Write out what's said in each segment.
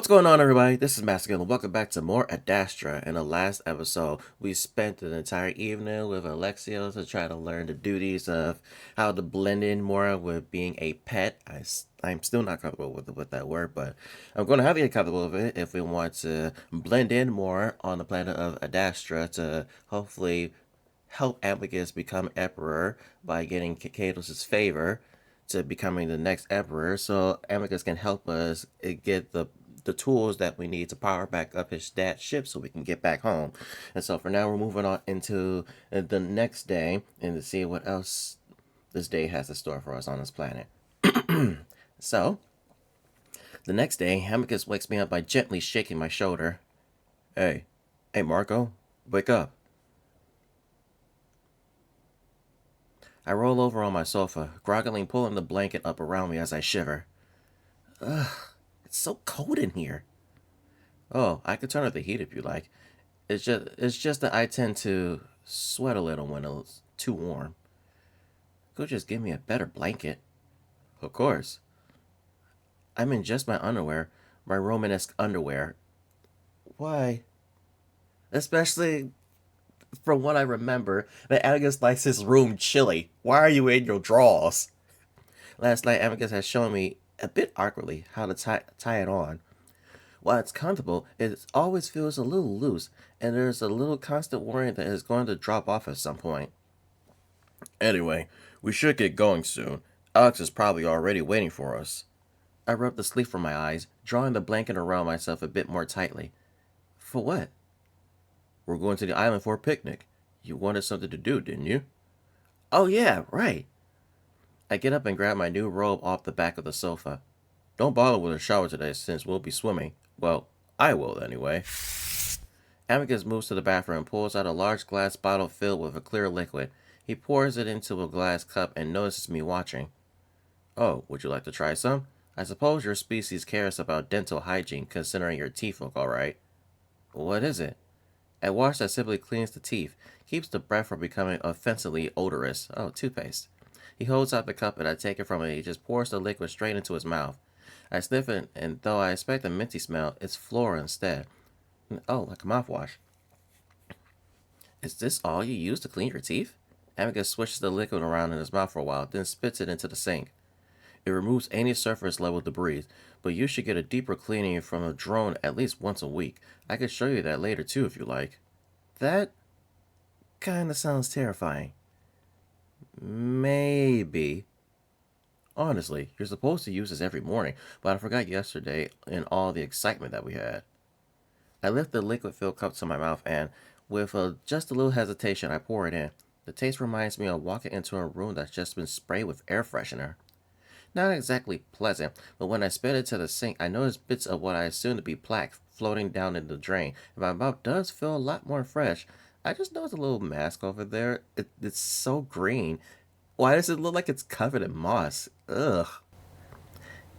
What's going on, everybody? This is MasterGuil, and welcome back to more Adastra. In the last episode, we spent an entire evening with Alexios to try to learn the duties of how to blend in more with being a pet. I'm still not comfortable with that word, but I'm going to have to get comfortable with it if we want to blend in more on the planet of Adastra to hopefully help Amicus become emperor by getting Catos' favor to becoming the next emperor, so Amicus can help us get the tools that we need to power back up his dad's ship so we can get back home. And so for now, we're moving on into the next day and to see what else this day has in store for us on this planet. So, the next day, Amicus wakes me up by gently shaking my shoulder. Hey, Marco, wake up. I roll over on my sofa, groggily pulling the blanket up around me as I shiver. Ugh. It's so cold in here. Oh, I could turn up the heat if you like. It's just that I tend to sweat a little when it's too warm. Could just give me a better blanket. Of course. I'm in just my underwear, my Romanesque underwear. Why? Especially from what I remember, that Amicus likes his room chilly. Why are you in your drawers? Last night, Amicus has shown me a bit awkwardly how to tie it on. While it's comfortable, it always feels a little loose, and there's a little constant worry that it's going to drop off at some point. Anyway, we should get going soon. Alex is probably already waiting for us. I rubbed the sleep from my eyes, drawing the blanket around myself a bit more tightly. For what? We're going to the island for a picnic. You wanted something to do, didn't you? Oh yeah, right. I get up and grab my new robe off the back of the sofa. Don't bother with a shower today since we'll be swimming. Well, I will anyway. Amicus moves to the bathroom and pulls out a large glass bottle filled with a clear liquid. He pours it into a glass cup and notices me watching. Oh, would you like to try some? I suppose your species cares about dental hygiene considering your teeth look alright. What is it? A wash that simply cleans the teeth, keeps the breath from becoming offensively odorous. Oh, toothpaste. He holds out the cup and I take it from him and he just pours the liquid straight into his mouth. I sniff it, and though I expect a minty smell, it's floral instead. Oh, like a mouthwash. Is this all you use to clean your teeth? Amicus swishes the liquid around in his mouth for a while, then spits it into the sink. It removes any surface level debris, but you should get a deeper cleaning from a drone at least once a week. I could show you that later too if you like. That kinda sounds terrifying. Maybe. Honestly, you're supposed to use this every morning, but I forgot yesterday in all the excitement that we had. I lift the liquid-filled cup to my mouth and, with just a little hesitation, I pour it in. The taste reminds me of walking into a room that's just been sprayed with air freshener. Not exactly pleasant, but when I spit it to the sink, I notice bits of what I assume to be plaque floating down in the drain, and my mouth does feel a lot more fresh. I just noticed a little mask over there. It's so green. Why does it look like it's covered in moss? Ugh.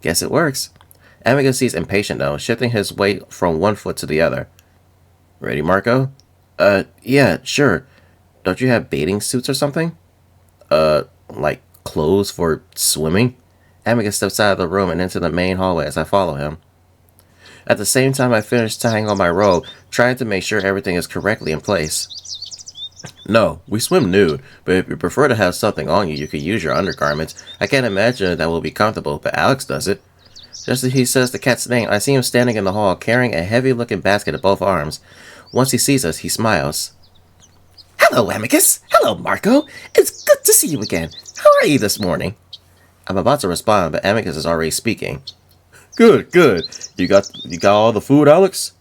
Guess it works. Amicus seems impatient though, shifting his weight from one foot to the other. Ready, Marco? Yeah, sure. Don't you have bathing suits or something? Like clothes for swimming? Amicus steps out of the room and into the main hallway as I follow him. At the same time I finish tying on my robe, trying to make sure everything is correctly in place. No, we swim nude, but if you prefer to have something on you, you could use your undergarments. I can't imagine that will be comfortable, but Alex does it. Just as he says the cat's name, I see him standing in the hall, carrying a heavy-looking basket in both arms. Once he sees us, he smiles. Hello, Amicus. Hello, Marco. It's good to see you again. How are you this morning? I'm about to respond, but Amicus is already speaking. Good. You got all the food, Alex?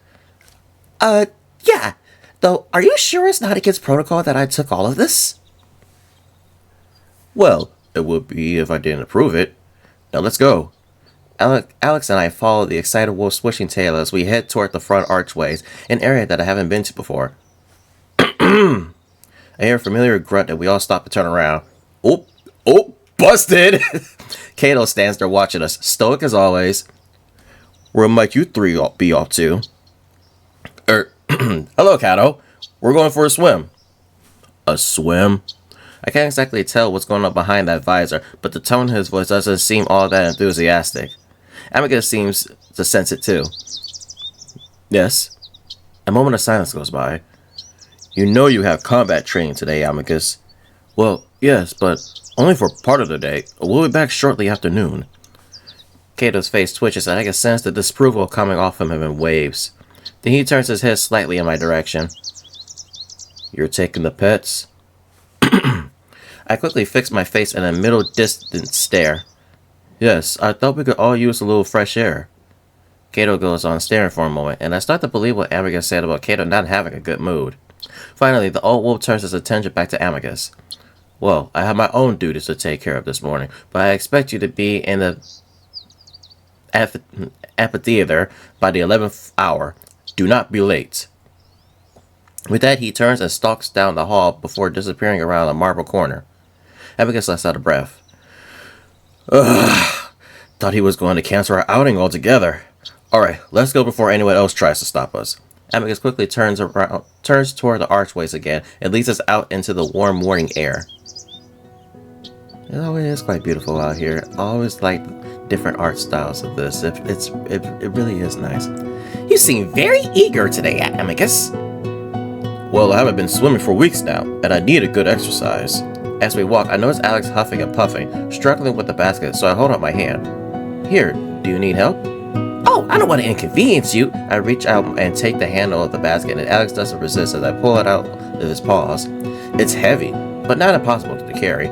Yeah. Though, are you sure it's not against protocol that I took all of this? Well, it would be if I didn't approve it. Now let's go. Alex and I follow the excited wolf swishing tail as we head toward the front archways, an area that I haven't been to before. I hear a familiar grunt and we all stop to turn around. Oh, busted! Catos stands there watching us, stoic as always. Where might you three be off to? Hello, Cato. We're going for a swim. A swim? I can't exactly tell what's going on behind that visor, but the tone in his voice doesn't seem all that enthusiastic. Amicus seems to sense it too. Yes. A moment of silence goes by. You know you have combat training today, Amicus. Well, yes, but only for part of the day. We'll be back shortly after noon. Catos' face twitches, and I can sense the disapproval coming off of him in waves. Then he turns his head slightly in my direction. You're taking the pets? I quickly fix my face in a middle distant stare. Yes, I thought we could all use a little fresh air. Cato goes on staring for a moment, and I start to believe what Amicus said about Cato not having a good mood. Finally, the old wolf turns his attention back to Amicus. Well, I have my own duties to take care of this morning, but I expect you to be in the amphitheater by the 11th hour. Do not be late. With that, he turns and stalks down the hall before disappearing around a marble corner. Amicus lets out a breath. Ugh, thought he was going to cancel our outing altogether. Alright, let's go before anyone else tries to stop us. Amicus quickly turns toward the archways again and leads us out into the warm morning air. It always is quite beautiful out here. I always like different art styles of this. It really is nice. You seem very eager today, Amicus. Well, I haven't been swimming for weeks now, and I need a good exercise. As we walk, I notice Alex huffing and puffing, struggling with the basket, so I hold out my hand. Here, do you need help? Oh, I don't want to inconvenience you. I reach out and take the handle of the basket, and Alex doesn't resist as I pull it out of his paws. It's heavy, but not impossible to carry.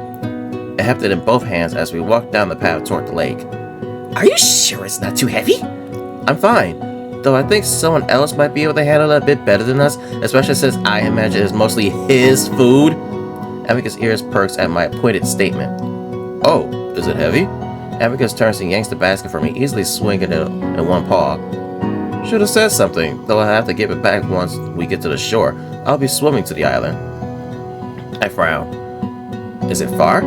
I heft it in both hands as we walk down the path toward the lake. Are you sure it's not too heavy? I'm fine, though I think someone else might be able to handle it a bit better than us, especially since I imagine it's mostly his food. Amicus' ears perks at my pointed statement. Oh, is it heavy? Amicus turns and yanks the basket from me, easily swinging it in one paw. Should have said something, though I'll have to give it back once we get to the shore. I'll be swimming to the island. I frown. Is it far?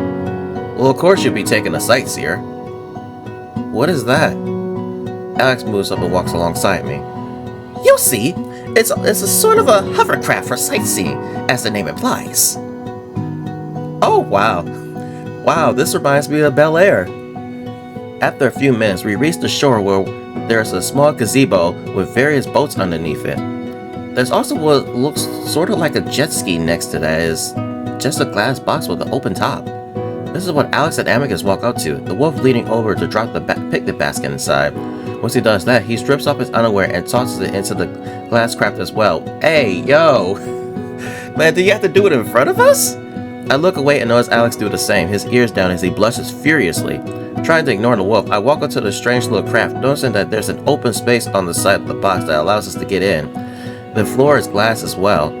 Well, of course you'll be taking a sightseer. What is that? Alex moves up and walks alongside me. You'll see. It's a sort of a hovercraft for sightseeing, as the name implies. Oh, wow. Wow, this reminds me of Bel Air. After a few minutes, we reach the shore where there's a small gazebo with various boats underneath it. There's also what looks sort of like a jet ski next to that is just a glass box with an open top. This is what Alex and Amicus walk up to, the wolf leaning over to drop the picnic basket inside. Once he does that, he strips off his underwear and tosses it into the glass craft as well. Hey, yo! Man, do you have to do it in front of us? I look away and notice Alex do the same, his ears down as he blushes furiously. Trying to ignore the wolf, I walk up to the strange little craft, noticing that there's an open space on the side of the box that allows us to get in. The floor is glass as well.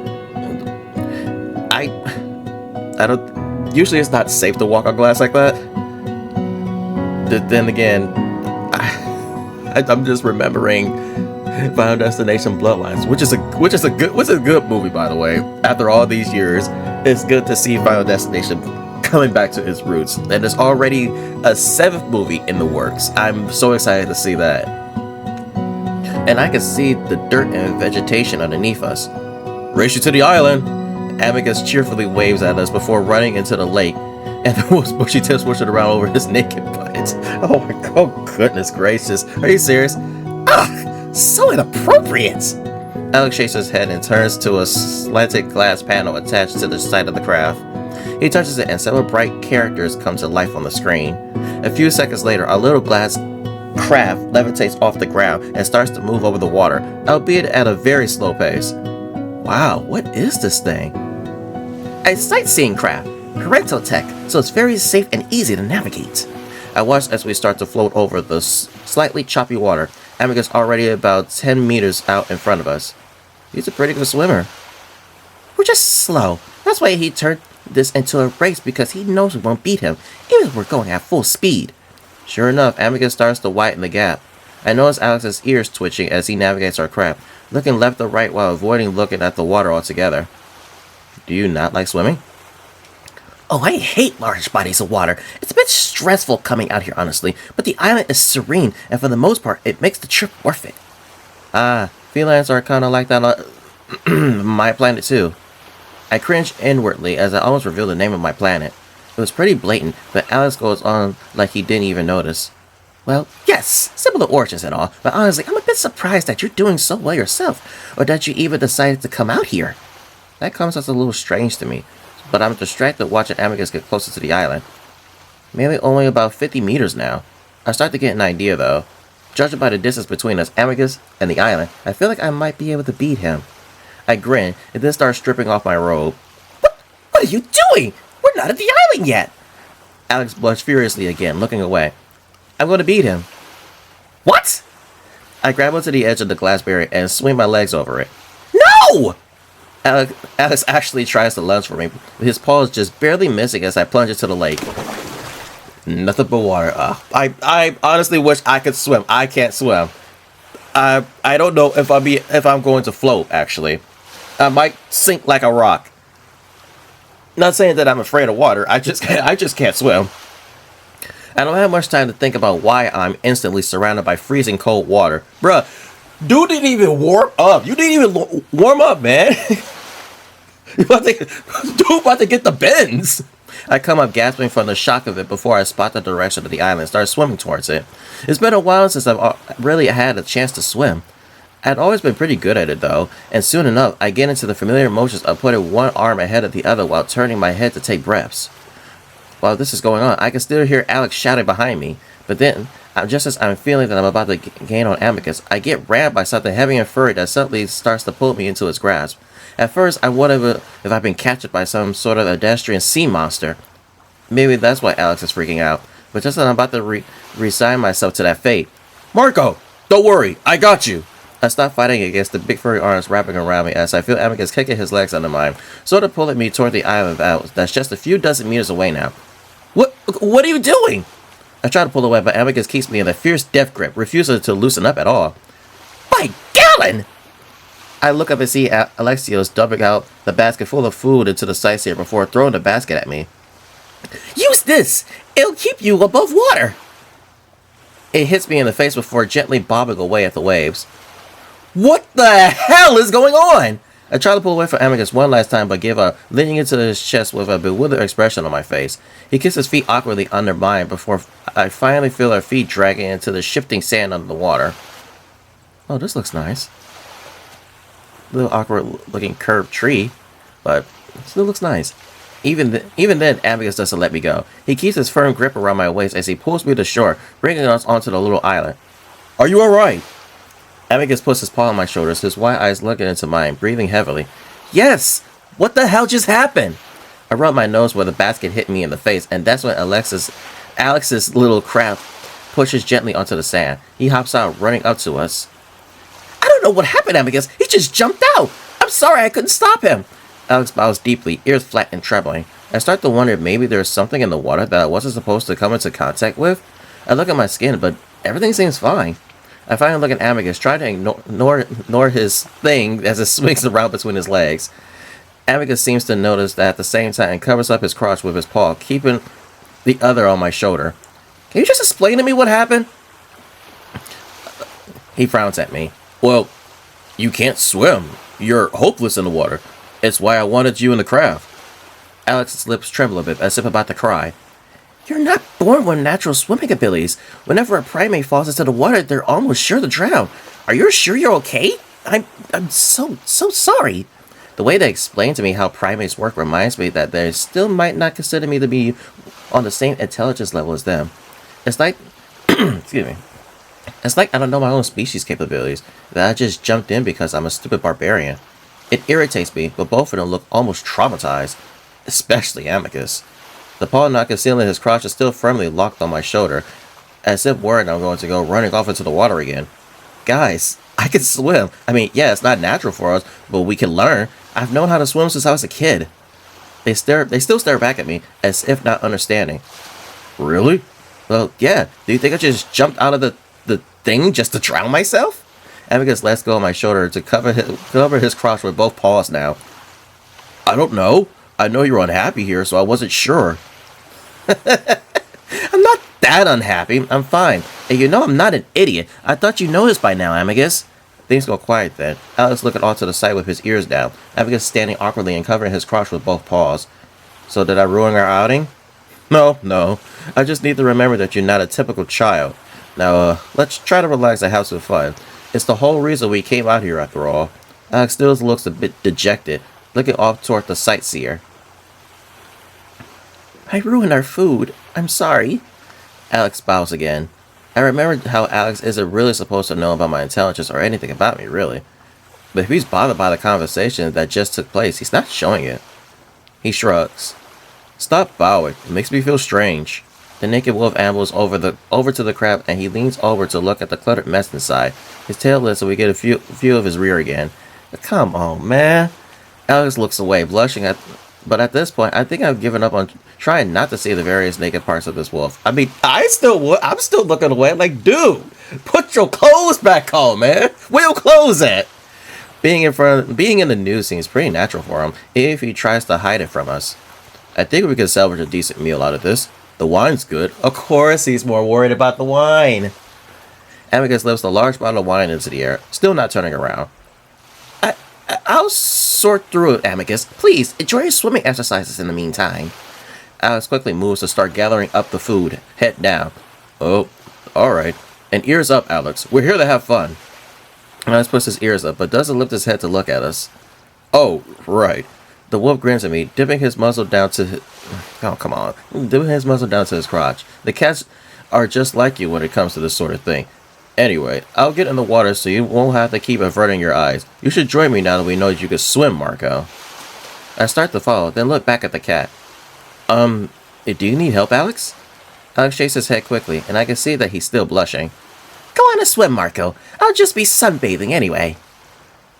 I don't... Usually it's not safe to walk on glass like that. Then again, I'm just remembering Final Destination Bloodlines, which is a good movie, by the way. After all these years, it's good to see Final Destination coming back to its roots, and there's already a 7th movie in the works. I'm so excited to see that. And I can see the dirt and vegetation underneath us. Race you to the island! Amicus cheerfully waves at us before running into the lake, and the wolf's bushy tail swishing around over his naked butt. Oh my god, goodness gracious. Are you serious? Ugh, so inappropriate! Alex shakes his head and turns to a slanted glass panel attached to the side of the craft. He touches it and several bright characters come to life on the screen. A few seconds later, a little glass craft levitates off the ground and starts to move over the water, albeit at a very slow pace. Wow, what is this thing? A sightseeing craft, parental tech, so it's very safe and easy to navigate. I watch as we start to float over the slightly choppy water. Amicus already about 10 meters out in front of us. He's a pretty good swimmer. We're just slow. That's why he turned this into a race, because he knows we won't beat him, even if we're going at full speed. Sure enough, Amicus starts to widen the gap. I notice Alex's ears twitching as he navigates our craft, looking left or right while avoiding looking at the water altogether. Do you not like swimming? Oh, I hate large bodies of water. It's a bit stressful coming out here, honestly, but the island is serene, and for the most part, it makes the trip worth it. Ah, felines are kind of like that on my planet too. I cringe inwardly as I almost reveal the name of my planet. It was pretty blatant, but Alex goes on like he didn't even notice. Well, yes, similar origins and all, but honestly, I'm a bit surprised that you're doing so well yourself, or that you even decided to come out here. That comes as a little strange to me, but I'm distracted watching Amicus get closer to the island. Maybe only about 50 meters now. I start to get an idea, though. Judging by the distance between us, Amicus, and the island, I feel like I might be able to beat him. I grin, and then start stripping off my robe. What are you doing? We're not at the island yet! Alex blushed furiously again, looking away. I'm going to beat him. What? I grab onto the edge of the glass barrier and swing my legs over it. No! Alex actually tries to lunge for me, with his paws just barely missing as I plunge into the lake. Nothing but water. I honestly wish I could swim. I can't swim. I don't know if I'm going to float, actually. I might sink like a rock. Not saying that I'm afraid of water. I just can't swim. I don't have much time to think about why I'm instantly surrounded by freezing cold water. Bruh, dude didn't even warm up. You didn't even warm up, man. Dude about to get the bends. I come up gasping from the shock of it before I spot the direction of the island and start swimming towards it. It's been a while since I've really had a chance to swim. I'd always been pretty good at it though, and soon enough I get into the familiar motions of putting one arm ahead of the other while turning my head to take breaths. While this is going on, I can still hear Alex shouting behind me, but then, just as I'm feeling that I'm about to gain on Amicus, I get rammed by something heavy and furry that suddenly starts to pull me into its grasp. At first, I wonder if I've been captured by some sort of Adastrian sea monster. Maybe that's why Alex is freaking out, but just as I'm about to resign myself to that fate. Marco, don't worry, I got you! I stop fighting against the big furry arms wrapping around me as I feel Amicus kicking his legs under mine, sort of pulling me toward the island that's just a few dozen meters away now. What are you doing? I try to pull away, but Amicus keeps me in a fierce death grip, refusing to loosen up at all. By gallon! I look up and see Alexios dumping out the basket full of food into the sightseer before throwing the basket at me. Use this! It'll keep you above water! It hits me in the face before gently bobbing away at the waves. What the hell is going on? I try to pull away from Amicus one last time, but give up, leaning into his chest with a bewildered expression on my face. He kicks his feet awkwardly under mine before I finally feel our feet dragging into the shifting sand under the water. Oh, this looks nice. Little awkward-looking curved tree, but it still looks nice. Even then, Amicus doesn't let me go. He keeps his firm grip around my waist as he pulls me to shore, bringing us onto the little island. Are you alright? Amicus puts his paw on my shoulders, his white eyes looking into mine, breathing heavily. Yes! What the hell just happened? I rub my nose where the basket hit me in the face, and that's when Alex's little craft pushes gently onto the sand. He hops out, running up to us. I don't know what happened, Amicus. He just jumped out. I'm sorry I couldn't stop him. Alex bows deeply, ears flat and trembling. I start to wonder if maybe there's something in the water that I wasn't supposed to come into contact with. I look at my skin, but everything seems fine. I finally look at Amicus, trying to ignore his thing as it swings around between his legs. Amicus seems to notice that at the same time and covers up his crotch with his paw, keeping the other on my shoulder. Can you just explain to me what happened? He frowns at me. Well, you can't swim. You're hopeless in the water. It's why I wanted you in the craft. Alex's lips tremble a bit, as if about to cry. You're not born with natural swimming abilities. Whenever a primate falls into the water, they're almost sure to drown. Are you sure you're okay? I'm so sorry. The way they explain to me how primates work reminds me that they still might not consider me to be on the same intelligence level as them. It's like, excuse me. It's like I don't know my own species' capabilities, that I just jumped in because I'm a stupid barbarian. It irritates me, but both of them look almost traumatized, especially Amicus. The paw not concealing his crotch is still firmly locked on my shoulder, as if worried I'm going to go running off into the water again. Guys, I can swim. I mean, yeah, it's not natural for us, but we can learn. I've known how to swim since I was a kid. They still stare back at me, as if not understanding. Really? Well, yeah. Do you think I just jumped out of the thing just to drown myself? Amicus lets go of my shoulder to cover his crotch with both paws now. I don't know. I know you're unhappy here, so I wasn't sure. I'm not that unhappy. I'm fine. And you know I'm not an idiot. I thought you know this by now, Amicus. Things go quiet then. Alex looking off to the side with his ears down. Amicus standing awkwardly and covering his crotch with both paws. So did I ruin our outing? No. I just need to remember that you're not a typical child. Now, let's try to relax and have some fun. It's the whole reason we came out here after all. Alex still looks a bit dejected, looking off toward the sightseer. I ruined our food. I'm sorry. Alex bows again. I remembered how Alex isn't really supposed to know about my intelligence or anything about me, really. But if he's bothered by the conversation that just took place, he's not showing it. He shrugs. Stop bowing. It makes me feel strange. The naked wolf ambles over to the crab, and he leans over to look at the cluttered mess inside. His tail lifts so we get a view of his rear again. Come on, man. Alex looks away, blushing but at this point, I think I've given up on trying not to see the various naked parts of this wolf. I mean, I'm still looking away. Like, dude, put your clothes back on, man. Where your clothes at? Being in the nude seems pretty natural for him, if he tries to hide it from us. I think we could salvage a decent meal out of this. The wine's good. Of course, he's more worried about the wine. Amicus lifts a large bottle of wine into the air, still not turning around. I'll sort through it, Amicus. Please, enjoy your swimming exercises in the meantime. Alex quickly moves to start gathering up the food, head down. Oh, alright. And ears up, Alex. We're here to have fun. Alex puts his ears up, but doesn't lift his head to look at us. Oh, right. The wolf grins at me, dipping his muzzle down to his... Oh, come on. Dipping his muzzle down to his crotch. The cats are just like you when it comes to this sort of thing. Anyway, I'll get in the water so you won't have to keep averting your eyes. You should join me now that we know you can swim, Marco. I start to follow, then look back at the cat. Do you need help, Alex? Alex shakes his head quickly, and I can see that he's still blushing. Go on a swim, Marco. I'll just be sunbathing anyway.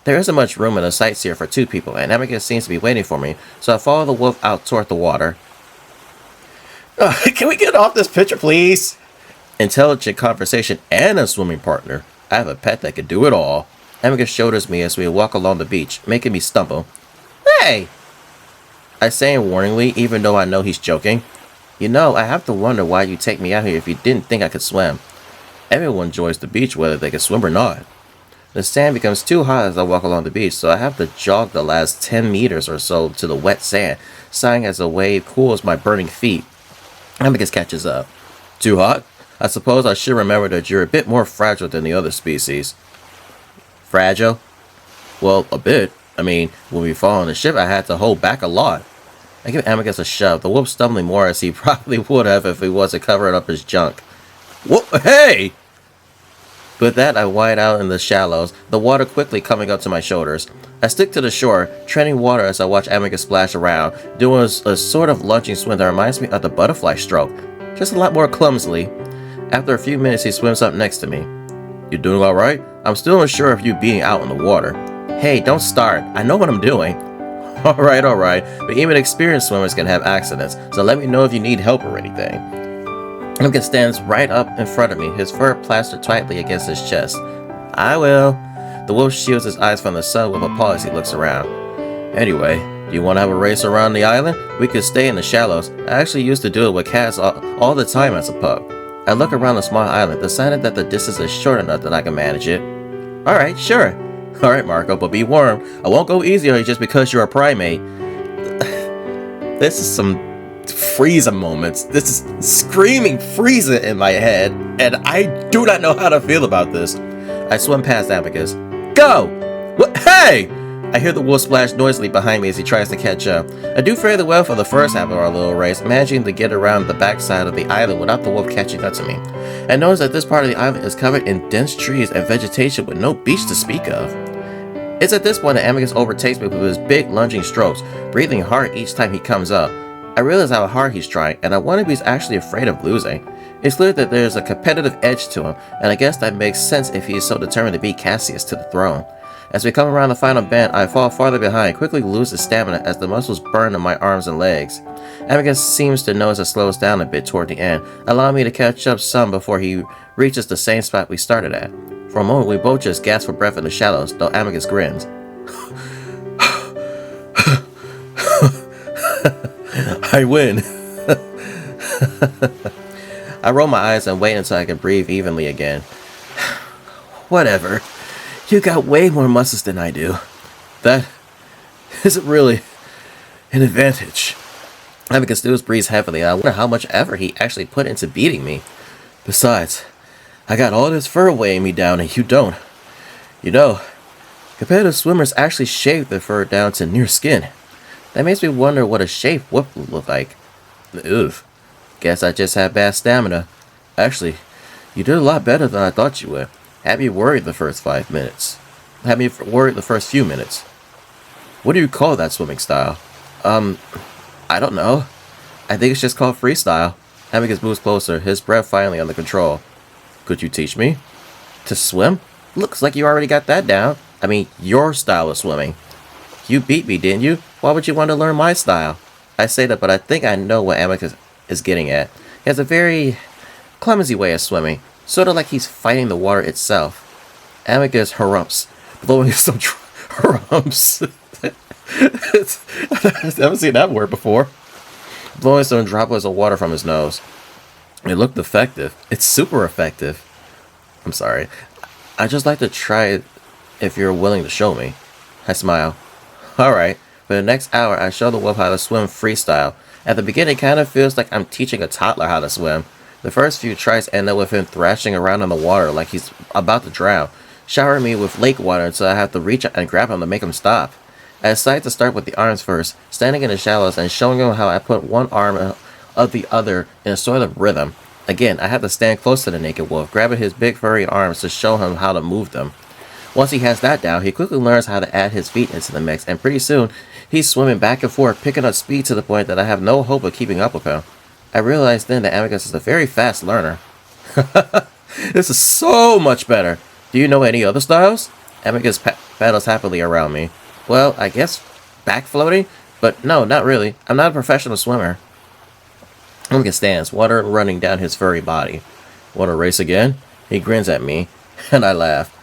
There isn't much room in the sightseer for two people, and Amicus seems to be waiting for me, so I follow the wolf out toward the water. Can we get off this picture, please? Intelligent conversation and a swimming partner. I have a pet that can do it all. Amicus shoulders me as we walk along the beach, making me stumble. Hey! I say him warningly, even though I know he's joking. You know, I have to wonder why you take me out here if you didn't think I could swim. Everyone enjoys the beach whether they can swim or not. The sand becomes too hot as I walk along the beach, so I have to jog the last 10 meters or so to the wet sand, sighing as a wave cools my burning feet. Amicus catches up. Too hot? I suppose I should remember that you're a bit more fragile than the other species. Fragile? Well, a bit. I mean, when we fall on the ship, I had to hold back a lot. I give Amicus a shove, the wolf stumbling more as he probably would have if he wasn't covering up his junk. Whoa, hey! With that, I wide out in the shallows, the water quickly coming up to my shoulders. I stick to the shore, treading water as I watch Amicus splash around, doing a sort of lunging swim that reminds me of the butterfly stroke, just a lot more clumsily. After a few minutes, he swims up next to me. You doing alright? I'm still unsure of you being out in the water. Hey, don't start. I know what I'm doing. Alright, but even experienced swimmers can have accidents, so let me know if you need help or anything. Amicus stands right up in front of me, his fur plastered tightly against his chest. I will. The wolf shields his eyes from the sun with a paw as he looks around. Anyway, do you want to have a race around the island? We could stay in the shallows. I actually used to do it with cats all the time as a pup. I look around the small island, decided that the distance is short enough that I can manage it. Alright, sure. Alright, Marco, but be warned. I won't go easy on you just because you're a primate. This is some Frieza moments. This is screaming Frieza in my head, and I do not know how to feel about this. I swim past Amicus. Go! What? Hey! I hear the wolf splash noisily behind me as he tries to catch up. I do fairly well for the first half of our little race, managing to get around the backside of the island without the wolf catching up to me. I notice that this part of the island is covered in dense trees and vegetation with no beach to speak of. It's at this point that Amicus overtakes me with his big lunging strokes, breathing hard each time he comes up. I realize how hard he's trying, and I wonder if he's actually afraid of losing. It's clear that there's a competitive edge to him, and I guess that makes sense if he is so determined to beat Cassius to the throne. As we come around the final bend, I fall farther behind, quickly lose his stamina as the muscles burn in my arms and legs. Amicus seems to notice it slows down a bit toward the end, allowing me to catch up some before he reaches the same spot we started at. For a moment, we both just gasp for breath in the shallows, though Amicus grins. I win. I roll my eyes and wait until I can breathe evenly again. Whatever. You got way more muscles than I do. That isn't really an advantage. Amicus still breathes heavily, and I wonder how much effort he actually put into beating me. Besides, I got all this fur weighing me down and you don't. You know, competitive swimmers actually shave their fur down to near skin. That makes me wonder what a shaved whoop would look like. Oof. Guess I just had bad stamina. Actually, you did a lot better than I thought you would. Had me worried the first 5 minutes. Had me worried the first few minutes. What do you call that swimming style? I don't know. I think it's just called freestyle. Amicus moves closer, his breath finally under control. Could you teach me? To swim? Looks like you already got that down. I mean, your style of swimming. You beat me, didn't you? Why would you want to learn my style? I say that, but I think I know what Amicus is getting at. He has a very clumsy way of swimming, sort of like he's fighting the water itself. Amicus harumps, blowing some harumps. I've never seen that word before. Blowing some droplets of water from his nose. It looked effective. It's super effective. I'm sorry. I'd just like to try it if you're willing to show me. I smile. Alright. For the next hour, I show the whelp how to swim freestyle. At the beginning, it kind of feels like I'm teaching a toddler how to swim. The first few tries end up with him thrashing around in the water like he's about to drown, showering me with lake water until I have to reach out and grab him to make him stop. I decide to start with the arms first, standing in the shallows and showing him how I put one arm of the other in a sort of rhythm. Again, I have to stand close to the naked wolf, grabbing his big furry arms to show him how to move them. Once he has that down, he quickly learns how to add his feet into the mix, and pretty soon, he's swimming back and forth, picking up speed to the point that I have no hope of keeping up with him. I realize then that Amicus is a very fast learner. This is so much better. Do you know any other styles? Amicus paddles happily around me. Well, I guess back floating? But no, not really. I'm not a professional swimmer. Amicus stands, water running down his furry body. Want to race again? He grins at me, and I laugh.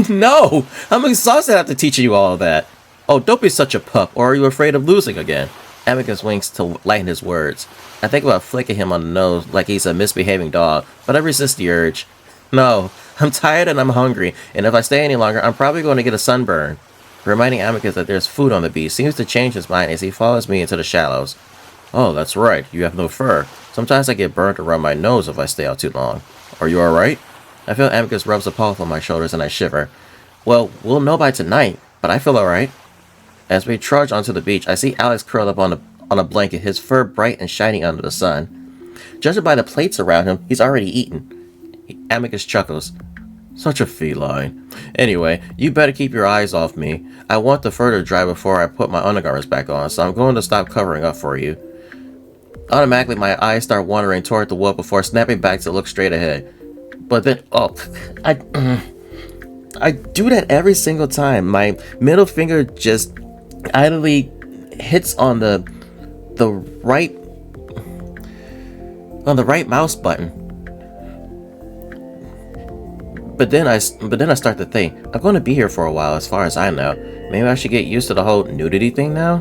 No! I'm exhausted after teaching you all of that. Oh, don't be such a pup, or are you afraid of losing again? Amicus winks to lighten his words. I think about flicking him on the nose like he's a misbehaving dog, but I resist the urge. No, I'm tired and I'm hungry, and if I stay any longer, I'm probably going to get a sunburn. Reminding Amicus that there's food on the beach seems to change his mind as he follows me into the shallows. Oh, that's right, you have no fur. Sometimes I get burnt around my nose if I stay out too long. Are you alright? I feel Amicus rubs a paw on my shoulders and I shiver. Well, we'll know by tonight, but I feel alright. As we trudge onto the beach, I see Alex curled up on a blanket, his fur bright and shining under the sun. Judging by the plates around him, he's already eaten. Amicus chuckles. Such a feline. Anyway, you better keep your eyes off me. I want the fur to dry before I put my undergarments back on, so I'm going to stop covering up for you. Automatically, my eyes start wandering toward the wolf before snapping back to look straight ahead. But then, I do that every single time. My middle finger just idly hits on the right mouse button. But then I start to think, I'm going to be here for a while as far as I know. Maybe I should get used to the whole nudity thing now?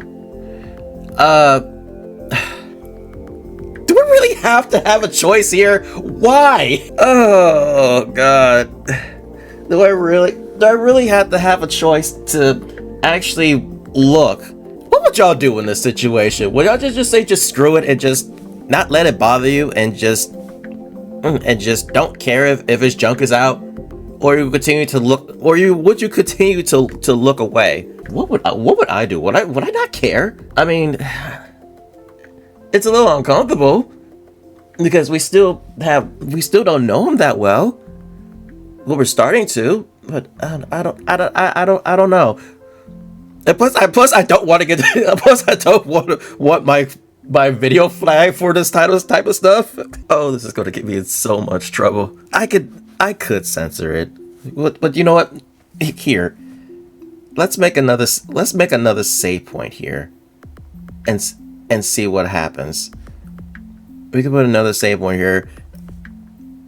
Do we really have to have a choice here? Why? Oh god. Do I really have to have a choice to actually look? What would y'all do in this situation? Would y'all just say just screw it and just not let it bother you and just don't care if his junk is out? Or you continue to look, or would you continue to look away? What would I do? Would I not care? I mean, it's a little uncomfortable because we still don't know him that well. Well, we're starting to, but I don't know. And plus I don't want to get. Plus I don't want my video flag for this type of stuff. Oh, this is going to get me in so much trouble. I could censor it, but you know what? Here, let's make another save point here, and see what happens. We can put another save point here.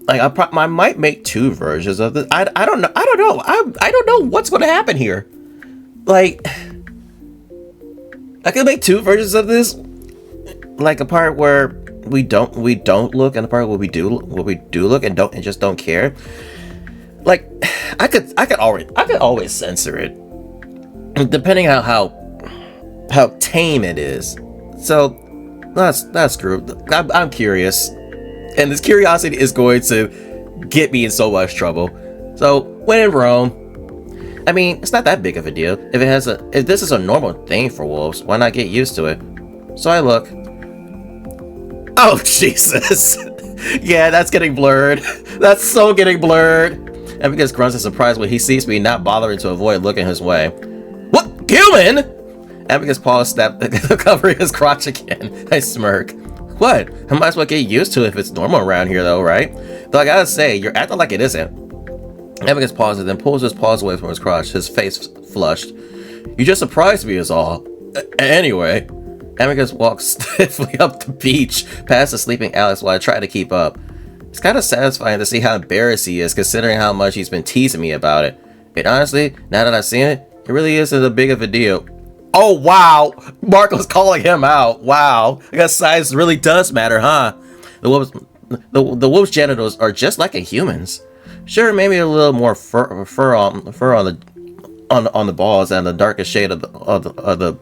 Like I might make 2 versions of this. I don't know. I don't know what's going to happen here. Like I could make 2 versions of this, like a part where we don't look and the part where we do look and just don't care. Like I could always censor it depending on how tame it is. So that's screwed. I'm curious, and this curiosity is going to get me in so much trouble. So, when in Rome, I mean, it's not that big of a deal. If this is a normal thing for wolves, why not get used to it? So I look. Oh, Jesus. Yeah, that's getting blurred. That's so getting blurred. Amicus grunts in surprise when he sees me not bothering to avoid looking his way. What? Human? Amicus' paws snap, covering his crotch again. I smirk. What? I might as well get used to it if it's normal around here, though, right? Though I gotta say, you're acting like it isn't. Amicus pauses, then pulls his paws away from his crotch, his face flushed. You just surprised me is all. Anyway. Amicus walks stiffly up the beach, past the sleeping Alex while I try to keep up. It's kind of satisfying to see how embarrassed he is, considering how much he's been teasing me about it. And honestly, now that I've seen it, it really isn't a big of a deal. Oh, wow! Marco's calling him out. Wow. I guess size really does matter, huh? The wolf's genitals are just like a human's. Sure, maybe a little more fur on the balls and the darkest shade of the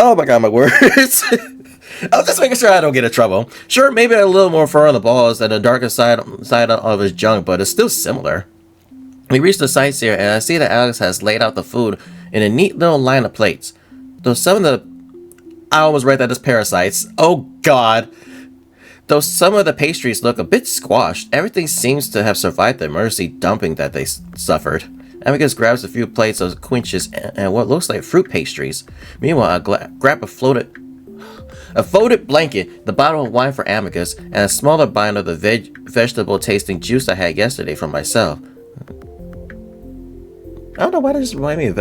oh my god, my words. I was just making sure I don't get in trouble. Sure, maybe a little more fur on the balls and the darkest side of his junk, but it's still similar. We reach the sightseer and I see that Alex has laid out the food in a neat little line of plates. Though some of the... I almost read that as parasites. Oh god. Though some of the pastries look a bit squashed, everything seems to have survived the emergency dumping that they suffered. Amicus grabs a few plates of quinches and what looks like fruit pastries. Meanwhile, I grab a folded blanket, the bottle of wine for Amicus, and a smaller bottle of the vegetable-tasting juice I had yesterday for myself. I don't know why that just reminded me of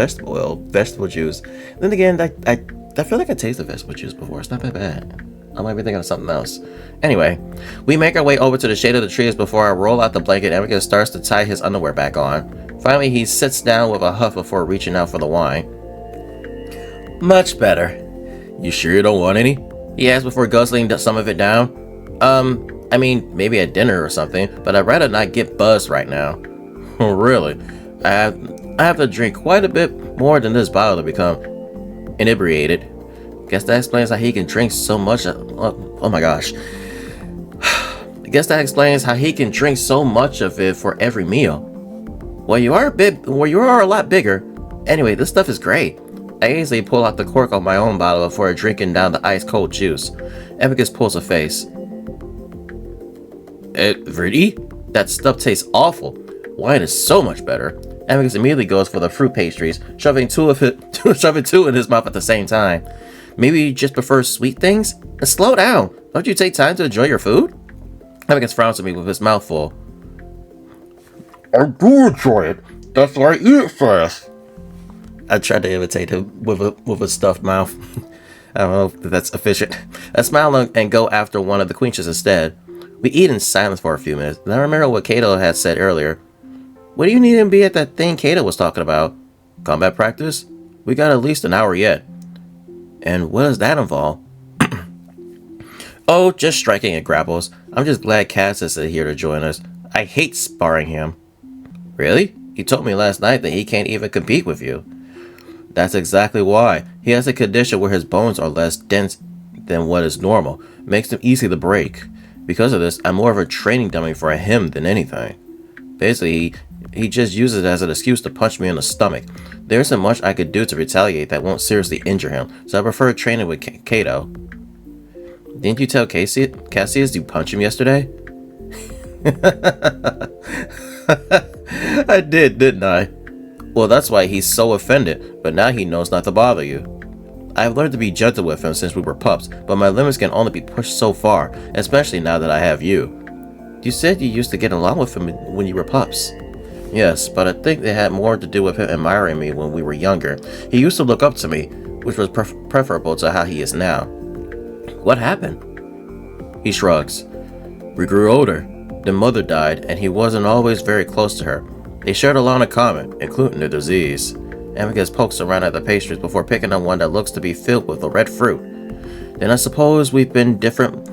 vegetable juice. Then again, I feel like I tasted vegetable juice before. It's not that bad. I might be thinking of something else. Anyway, we make our way over to the shade of the trees before I roll out the blanket. Amicus starts to tie his underwear back on. Finally, he sits down with a huff before reaching out for the wine. Much better. You sure you don't want any? He asks before guzzling some of it down. I mean, maybe at dinner or something, but I'd rather not get buzzed right now. Oh, really? I have to drink quite a bit more than this bottle to become inebriated. Guess that explains how he can drink so much. Oh my gosh. I guess that explains how he can drink so much of it for every meal. Well, you are a lot bigger. Anyway, this stuff is great. I easily pull out the cork of my own bottle before drinking down the ice cold juice. Amicus pulls a face. Really? That stuff tastes awful. Wine is so much better. Amicus immediately goes for the fruit pastries, shoving two in his mouth at the same time. Maybe you just prefer sweet things? Slow down. Don't you take time to enjoy your food? Amicus frowns at me with his mouth full. I do enjoy it. That's why I eat it fast. I tried to imitate him with a stuffed mouth. I don't know if that's efficient. I smile and go after one of the quinches instead. We eat in silence for a few minutes. Then I remember what Cato had said earlier. What do you need to be at that thing Cato was talking about? Combat practice? We got at least an hour yet. And what does that involve? Oh, just striking at grapples. I'm just glad Catos is here to join us. I hate sparring him. Really? He told me last night that he can't even compete with you. That's exactly why. He has a condition where his bones are less dense than what is normal. Makes them easy to break. Because of this, I'm more of a training dummy for him than anything. Basically, he just uses it as an excuse to punch me in the stomach. There isn't much I could do to retaliate that won't seriously injure him, so I prefer training with Cato. Didn't you tell Cassius you punched him yesterday? I did, didn't I? Well, that's why he's so offended, but now he knows not to bother you. I've learned to be gentle with him since we were pups, but my limits can only be pushed so far, especially now that I have you. You said you used to get along with him when you were pups. Yes, but I think it had more to do with him admiring me when we were younger. He used to look up to me, which was preferable to how he is now. What happened? He shrugs. We grew older. Then Mother died, and he wasn't always very close to her. They shared a lot in common, including the disease. Amicus pokes around at the pastries before picking on one that looks to be filled with the red fruit. Then I suppose we've been different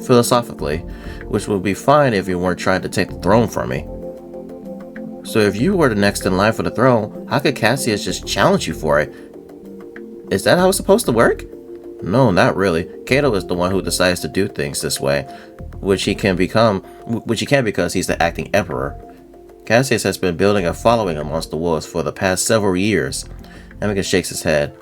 philosophically, which would be fine if you weren't trying to take the throne from me. So if you were the next in line for the throne, how could Cassius just challenge you for it? Is that how it's supposed to work? No, not really. Cato is the one who decides to do things this way. which he can because he's the acting emperor. Cassius has been building a following amongst the wolves for the past several years. Amicus shakes his head.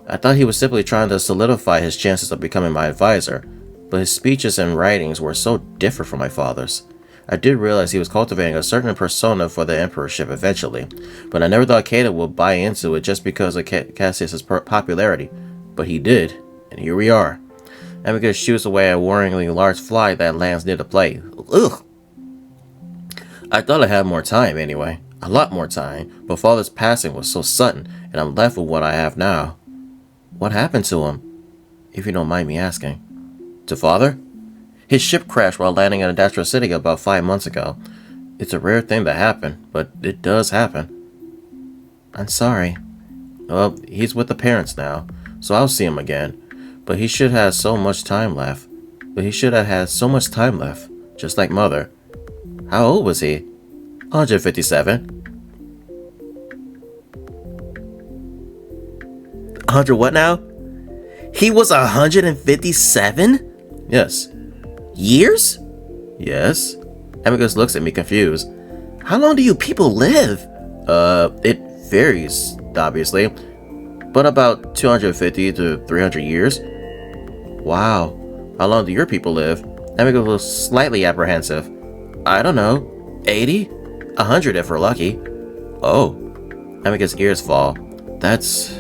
I thought he was simply trying to solidify his chances of becoming my advisor, but his speeches and writings were so different from my father's. I did realize he was cultivating a certain persona for the emperorship eventually, but I never thought Cato would buy into it just because of Cassius' popularity. But he did, and here we are. Amicus shoots away a worryingly large fly that lands near the plate. Ugh! I thought I had more time anyway. A lot more time, but father's passing was so sudden, and I'm left with what I have now. What happened to him? If you don't mind me asking. To father? His ship crashed while landing in Adastra City about 5 months ago. It's a rare thing to happen, but it does happen. I'm sorry. Well, he's with the parents now, so I'll see him again. But he should have so much time left. Just like mother. How old was he? 157. 100 what now? He was 157? Yes. Years? Yes. Amicus looks at me confused. How long do you people live? It varies, obviously. But about 250 to 300 years. Wow. How long do your people live? Amicus was slightly apprehensive. I don't know. 80? 100 if we're lucky. Oh. Amicus' ears fall. That's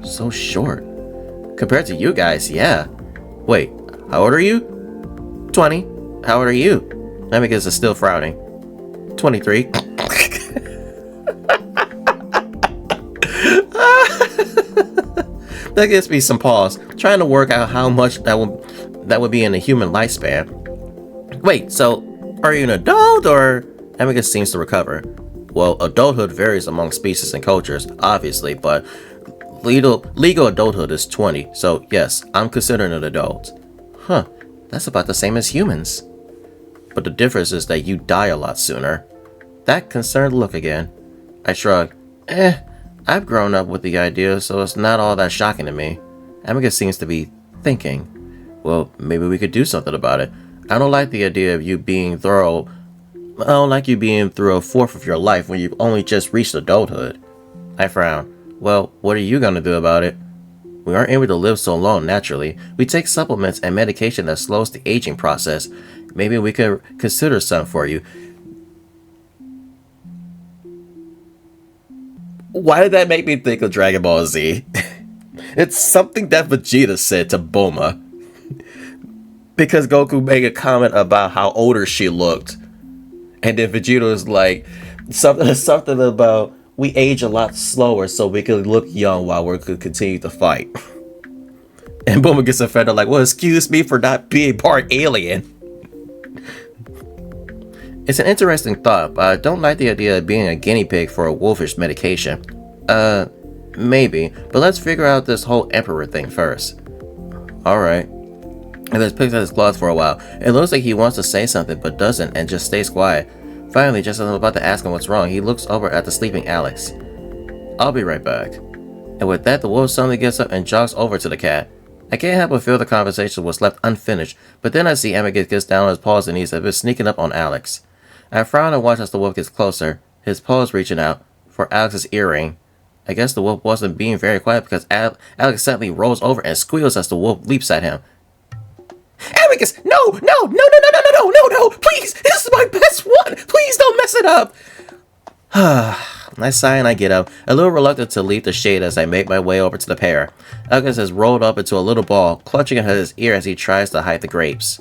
so short. Compared to you guys, yeah. Wait, how old are you? 20. How old are you? Amicus is still frowning. 23. That gives me some pause, trying to work out how much that would be in a human lifespan. Wait, so are you an adult or? Amicus seems to recover. Well, adulthood varies among species and cultures, obviously, but legal adulthood is 20, so yes, I'm considered an adult. Huh, that's about the same as humans. But the difference is that you die a lot sooner. That concerned look again. I shrug. I've grown up with the idea, so it's not all that shocking to me. Amicus seems to be thinking. Well, maybe we could do something about it. I don't like the idea of you being through a fourth of your life when you've only just reached adulthood. I frown. Well, what are you gonna do about it? We aren't able to live so long naturally. We take supplements and medication that slows the aging process. Maybe we could consider some for you. Why did that make me think of Dragon Ball Z? It's something that Vegeta said to Bulma. Because Goku made a comment about how older she looked. And then Vegeta was like, something about, we age a lot slower so we can look young while we could continue to fight. And Bulma gets offended like, well, excuse me for not being part alien. It's an interesting thought, but I don't like the idea of being a guinea pig for a wolfish medication. Maybe, but let's figure out this whole emperor thing first. Alright. And then picks at his claws for a while. It looks like he wants to say something, but doesn't, and just stays quiet. Finally, just as I'm about to ask him what's wrong, he looks over at the sleeping Alex. I'll be right back. And with that, the wolf suddenly gets up and jogs over to the cat. I can't help but feel the conversation was left unfinished, but then I see Amicus gets down on his paws and knees as if sneaking up on Alex. I frown and watch as the wolf gets closer, his paws reaching out for Alex's earring. I guess the wolf wasn't being very quiet because Alex suddenly rolls over and squeals as the wolf leaps at him. Amicus, no, please, this is my best one, please don't mess it up. I sigh and I get up, a little reluctant to leave the shade as I make my way over to the pair. Amicus has rolled up into a little ball, clutching at his ear as he tries to hide the grapes.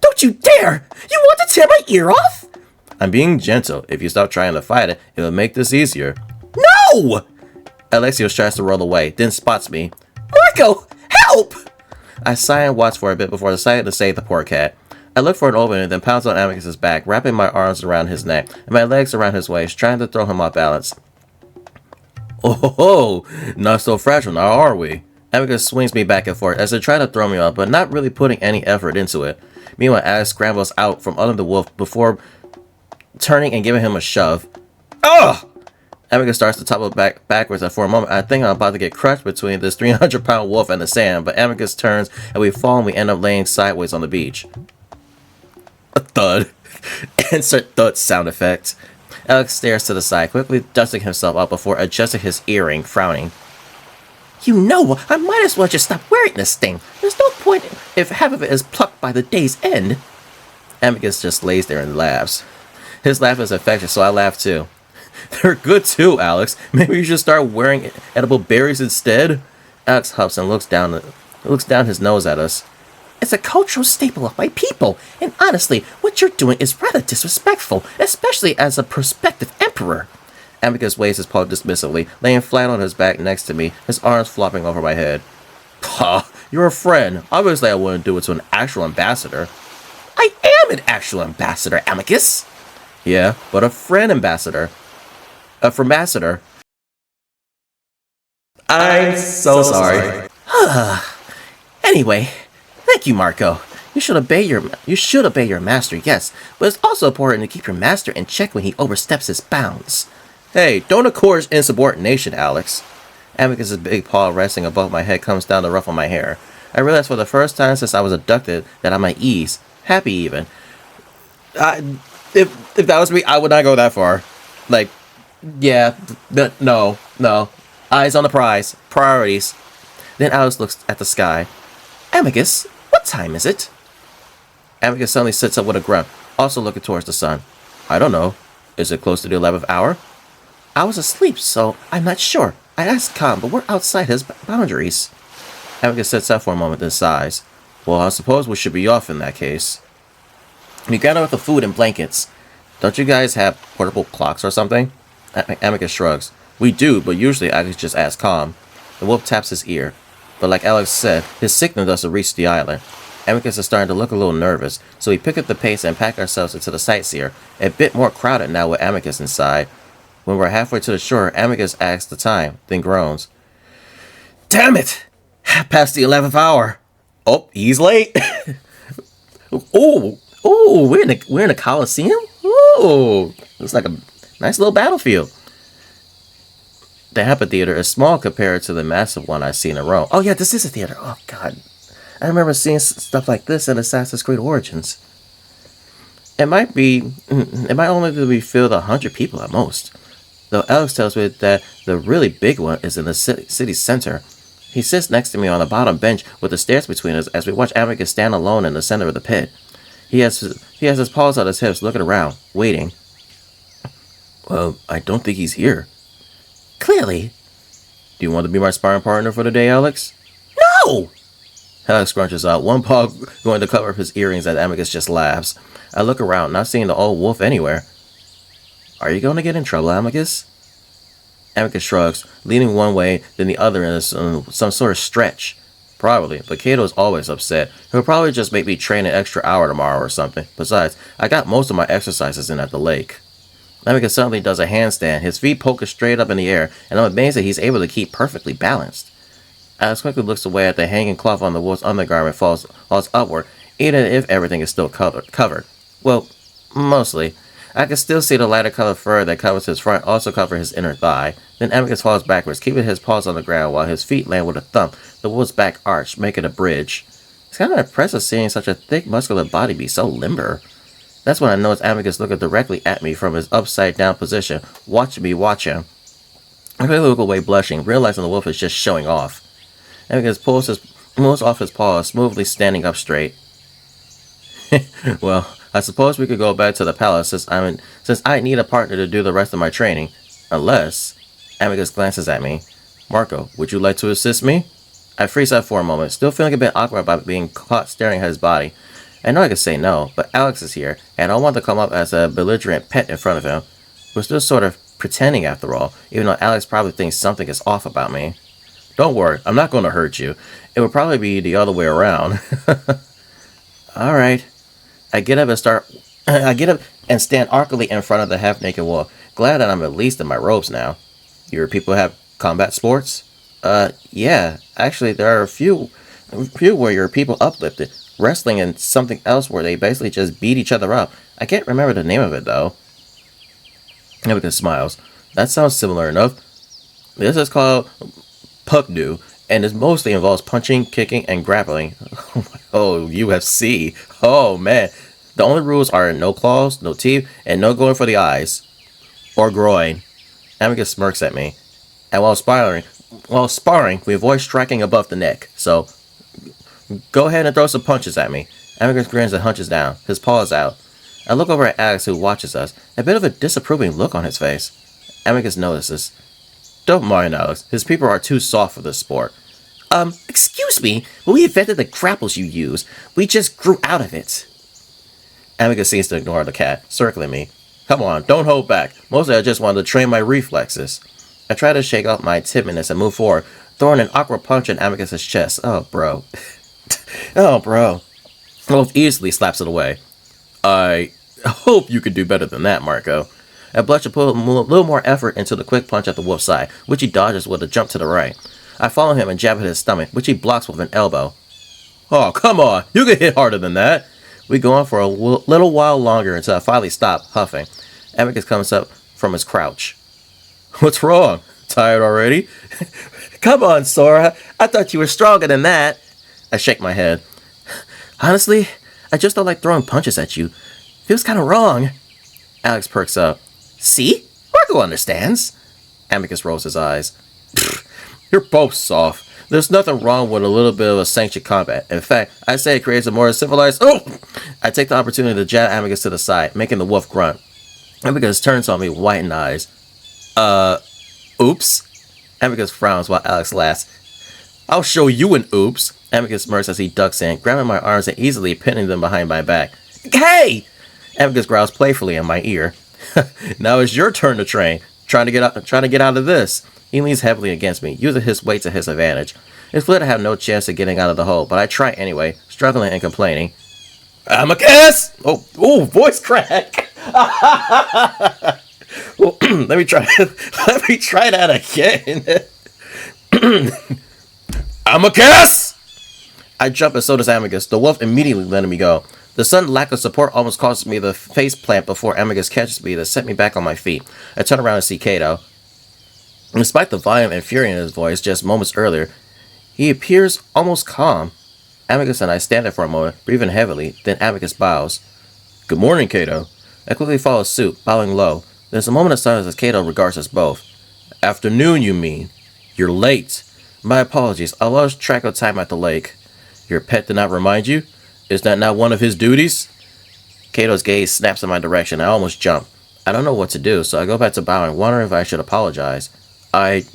Don't you dare! You want to tear my ear off? I'm being gentle. If you stop trying to fight it, it'll make this easier. No! Alexios tries to roll away, then spots me. Marco, help! I sigh and watch for a bit before deciding to save the poor cat. I look for an opening, then pounce on Amicus' back, wrapping my arms around his neck and my legs around his waist, trying to throw him off balance. Oh, not so fragile now, are we? Amicus swings me back and forth as they try to throw me off, but not really putting any effort into it. Meanwhile, Alex scrambles out from under the wolf before turning and giving him a shove. Ugh! Amicus starts to topple backwards, and for a moment I think I'm about to get crushed between this 300-pound wolf and the sand, but Amicus turns and we fall and we end up laying sideways on the beach. A thud. Insert thud sound effect. Alex stares to the side, quickly dusting himself up before adjusting his earring, frowning. You know, I might as well just stop wearing this thing. There's no point if half of it is plucked by the day's end. Amicus just lays there and laughs. His laugh is infectious, so I laugh too. They're good too, Alex. Maybe you should start wearing edible berries instead? Alex huffs and looks down his nose at us. It's a cultural staple of my people, and honestly, what you're doing is rather disrespectful, especially as a prospective emperor. Amicus waves his paw dismissively, laying flat on his back next to me, his arms flopping over my head. Pah, you're a friend. Obviously I wouldn't do it to an actual ambassador. I am an actual ambassador, Amicus. Yeah, but a friend ambassador. A ambassador. I'm so sorry. Anyway, thank you, Marco. You should obey your master, yes, but it's also important to keep your master in check when he oversteps his bounds. Hey, don't encourage insubordination, Alex. Amicus's big paw resting above my head comes down to ruffle my hair. I realize for the first time since I was abducted that I'm at ease, happy even. If that was me, I would not go that far. Like, yeah, no. Eyes on the prize. Priorities. Then Alex looks at the sky. Amicus, what time is it? Amicus suddenly sits up with a grunt, also looking towards the sun. I don't know. Is it close to the 11th hour? I was asleep, so I'm not sure. I asked Khan, but we're outside his boundaries. Amicus sits up for a moment, then sighs. Well, I suppose we should be off in that case. We gather with the food and blankets. Don't you guys have portable clocks or something? Amicus shrugs. We do, but usually I could just ask Calm. The wolf taps his ear. But like Alex said, his signal doesn't reach the island. Amicus is starting to look a little nervous, so we pick up the pace and pack ourselves into the sightseer, a bit more crowded now with Amicus inside. When we're halfway to the shore, Amicus asks the time, then groans. Damn it! Past the 11th hour. Oh, he's late. Ooh, we're in a Coliseum? Ooh, looks like a nice little battlefield. The amphitheater is small compared to the massive one I see in Rome. Oh yeah, this is a theater. Oh god. I remember seeing stuff like this in Assassin's Creed Origins. It might only be filled 100 people at most. Though Alex tells me that the really big one is in the city center. He sits next to me on the bottom bench with the stairs between us as we watch Amicus stand alone in the center of the pit. He has his paws on his hips, looking around, waiting. Well, I don't think he's here. Clearly. Do you want to be my sparring partner for the day, Alex? No! Alex scrunches out, one paw going to cover up his earrings as Amicus just laughs. I look around, not seeing the old wolf anywhere. Are you going to get in trouble, Amicus? Amicus shrugs, leaning one way, then the other in some sort of stretch. Probably, but Cato is always upset. He'll probably just make me train an extra hour tomorrow or something. Besides, I got most of my exercises in at the lake. Amicus suddenly does a handstand, his feet poking straight up in the air, and I'm amazed that he's able to keep perfectly balanced. Alex quickly looks away at the hanging cloth on the wolf's undergarment falls upward, even if everything is still covered. Well, mostly. I can still see the lighter colored fur that covers his front also cover his inner thigh. Then Amicus falls backwards, keeping his paws on the ground while his feet land with a thump, the wolf's back arched, making a bridge. It's kind of impressive seeing such a thick, muscular body be so limber. That's when I notice Amicus looking directly at me from his upside-down position, watching me watch him. I quickly look away blushing, realizing the wolf is just showing off. Amicus moves off his paws, smoothly standing up straight. Well, I suppose we could go back to the palace since I need a partner to do the rest of my training. Unless... Amicus glances at me. Marco, would you like to assist me? I freeze up for a moment, still feeling a bit awkward about being caught staring at his body. I know I could say no, but Alex is here, and I don't want to come up as a belligerent pet in front of him. We're still sort of pretending after all, even though Alex probably thinks something is off about me. Don't worry, I'm not going to hurt you. It would probably be the other way around. Alright. I get up and stand awkwardly in front of the half-naked wolf, glad that I'm at least in my robes now. Your people have combat sports? Yeah. Actually, there are a few where your people uplifted. Wrestling and something else where they basically just beat each other up. I can't remember the name of it, though. Amicus smiles. That sounds similar enough. This is called Pugdu, and it mostly involves punching, kicking, and grappling. Oh, UFC. Oh, man. The only rules are no claws, no teeth, and no going for the eyes. Or groin. Amicus smirks at me. And while sparring, we avoid striking above the neck. So, go ahead and throw some punches at me. Amicus grins and hunches down, his paws out. I look over at Alex, who watches us, a bit of a disapproving look on his face. Amicus notices. Don't mind Alex, his people are too soft for this sport. Excuse me, when we invented the grapples you use, we just grew out of it. Amicus seems to ignore the cat, circling me. Come on, don't hold back. Mostly I just wanted to train my reflexes. I try to shake off my timidness and move forward, throwing an awkward punch in Amicus's chest. Oh, bro. Oh, bro. Wolf easily slaps it away. I hope you could do better than that, Marco. I blush and put a little more effort into the quick punch at the wolf's side, which he dodges with a jump to the right. I follow him and jab at his stomach, which he blocks with an elbow. Oh, come on! You can hit harder than that! We go on for a little while longer until I finally stop, huffing. Amicus comes up from his crouch. What's wrong? Tired already? Come on, Sora. I thought you were stronger than that. I shake my head. Honestly, I just don't like throwing punches at you. Feels kind of wrong. Alex perks up. See? Marco understands. Amicus rolls his eyes. You're both soft. There's nothing wrong with a little bit of a sanctioned combat. In fact, I say it creates a more civilized... Oh! I take the opportunity to jab Amicus to the side, making the wolf grunt. Amicus turns on me, whitened eyes. Oops? Amicus frowns while Alex laughs. I'll show you an oops. Amicus smirks as he ducks in, grabbing my arms and easily pinning them behind my back. Hey! Amicus growls playfully in my ear. Now it's your turn to train. Trying to get out of this. He leans heavily against me, using his weight to his advantage. It's clear to have no chance of getting out of the hole, but I try anyway, struggling and complaining. Amicus! Oh, voice crack! Well, let me try that again. Amicus! I jump and so does Amicus, the wolf immediately letting me go. The sudden lack of support almost causes me the face plant before Amicus catches me to set me back on my feet. I turn around and see Cato. Despite the volume and fury in his voice just moments earlier, he appears almost calm. Amicus and I stand there for a moment, breathing heavily, then Amicus bows. Good morning, Cato. I quickly follow suit, bowing low. There's a moment of silence as Cato regards us both. Afternoon, you mean? You're late. My apologies, I lost track of time at the lake. Your pet did not remind you? Is that not one of his duties? Cato's gaze snaps in my direction. I almost jump. I don't know what to do, so I go back to bowing, wondering if I should apologize. I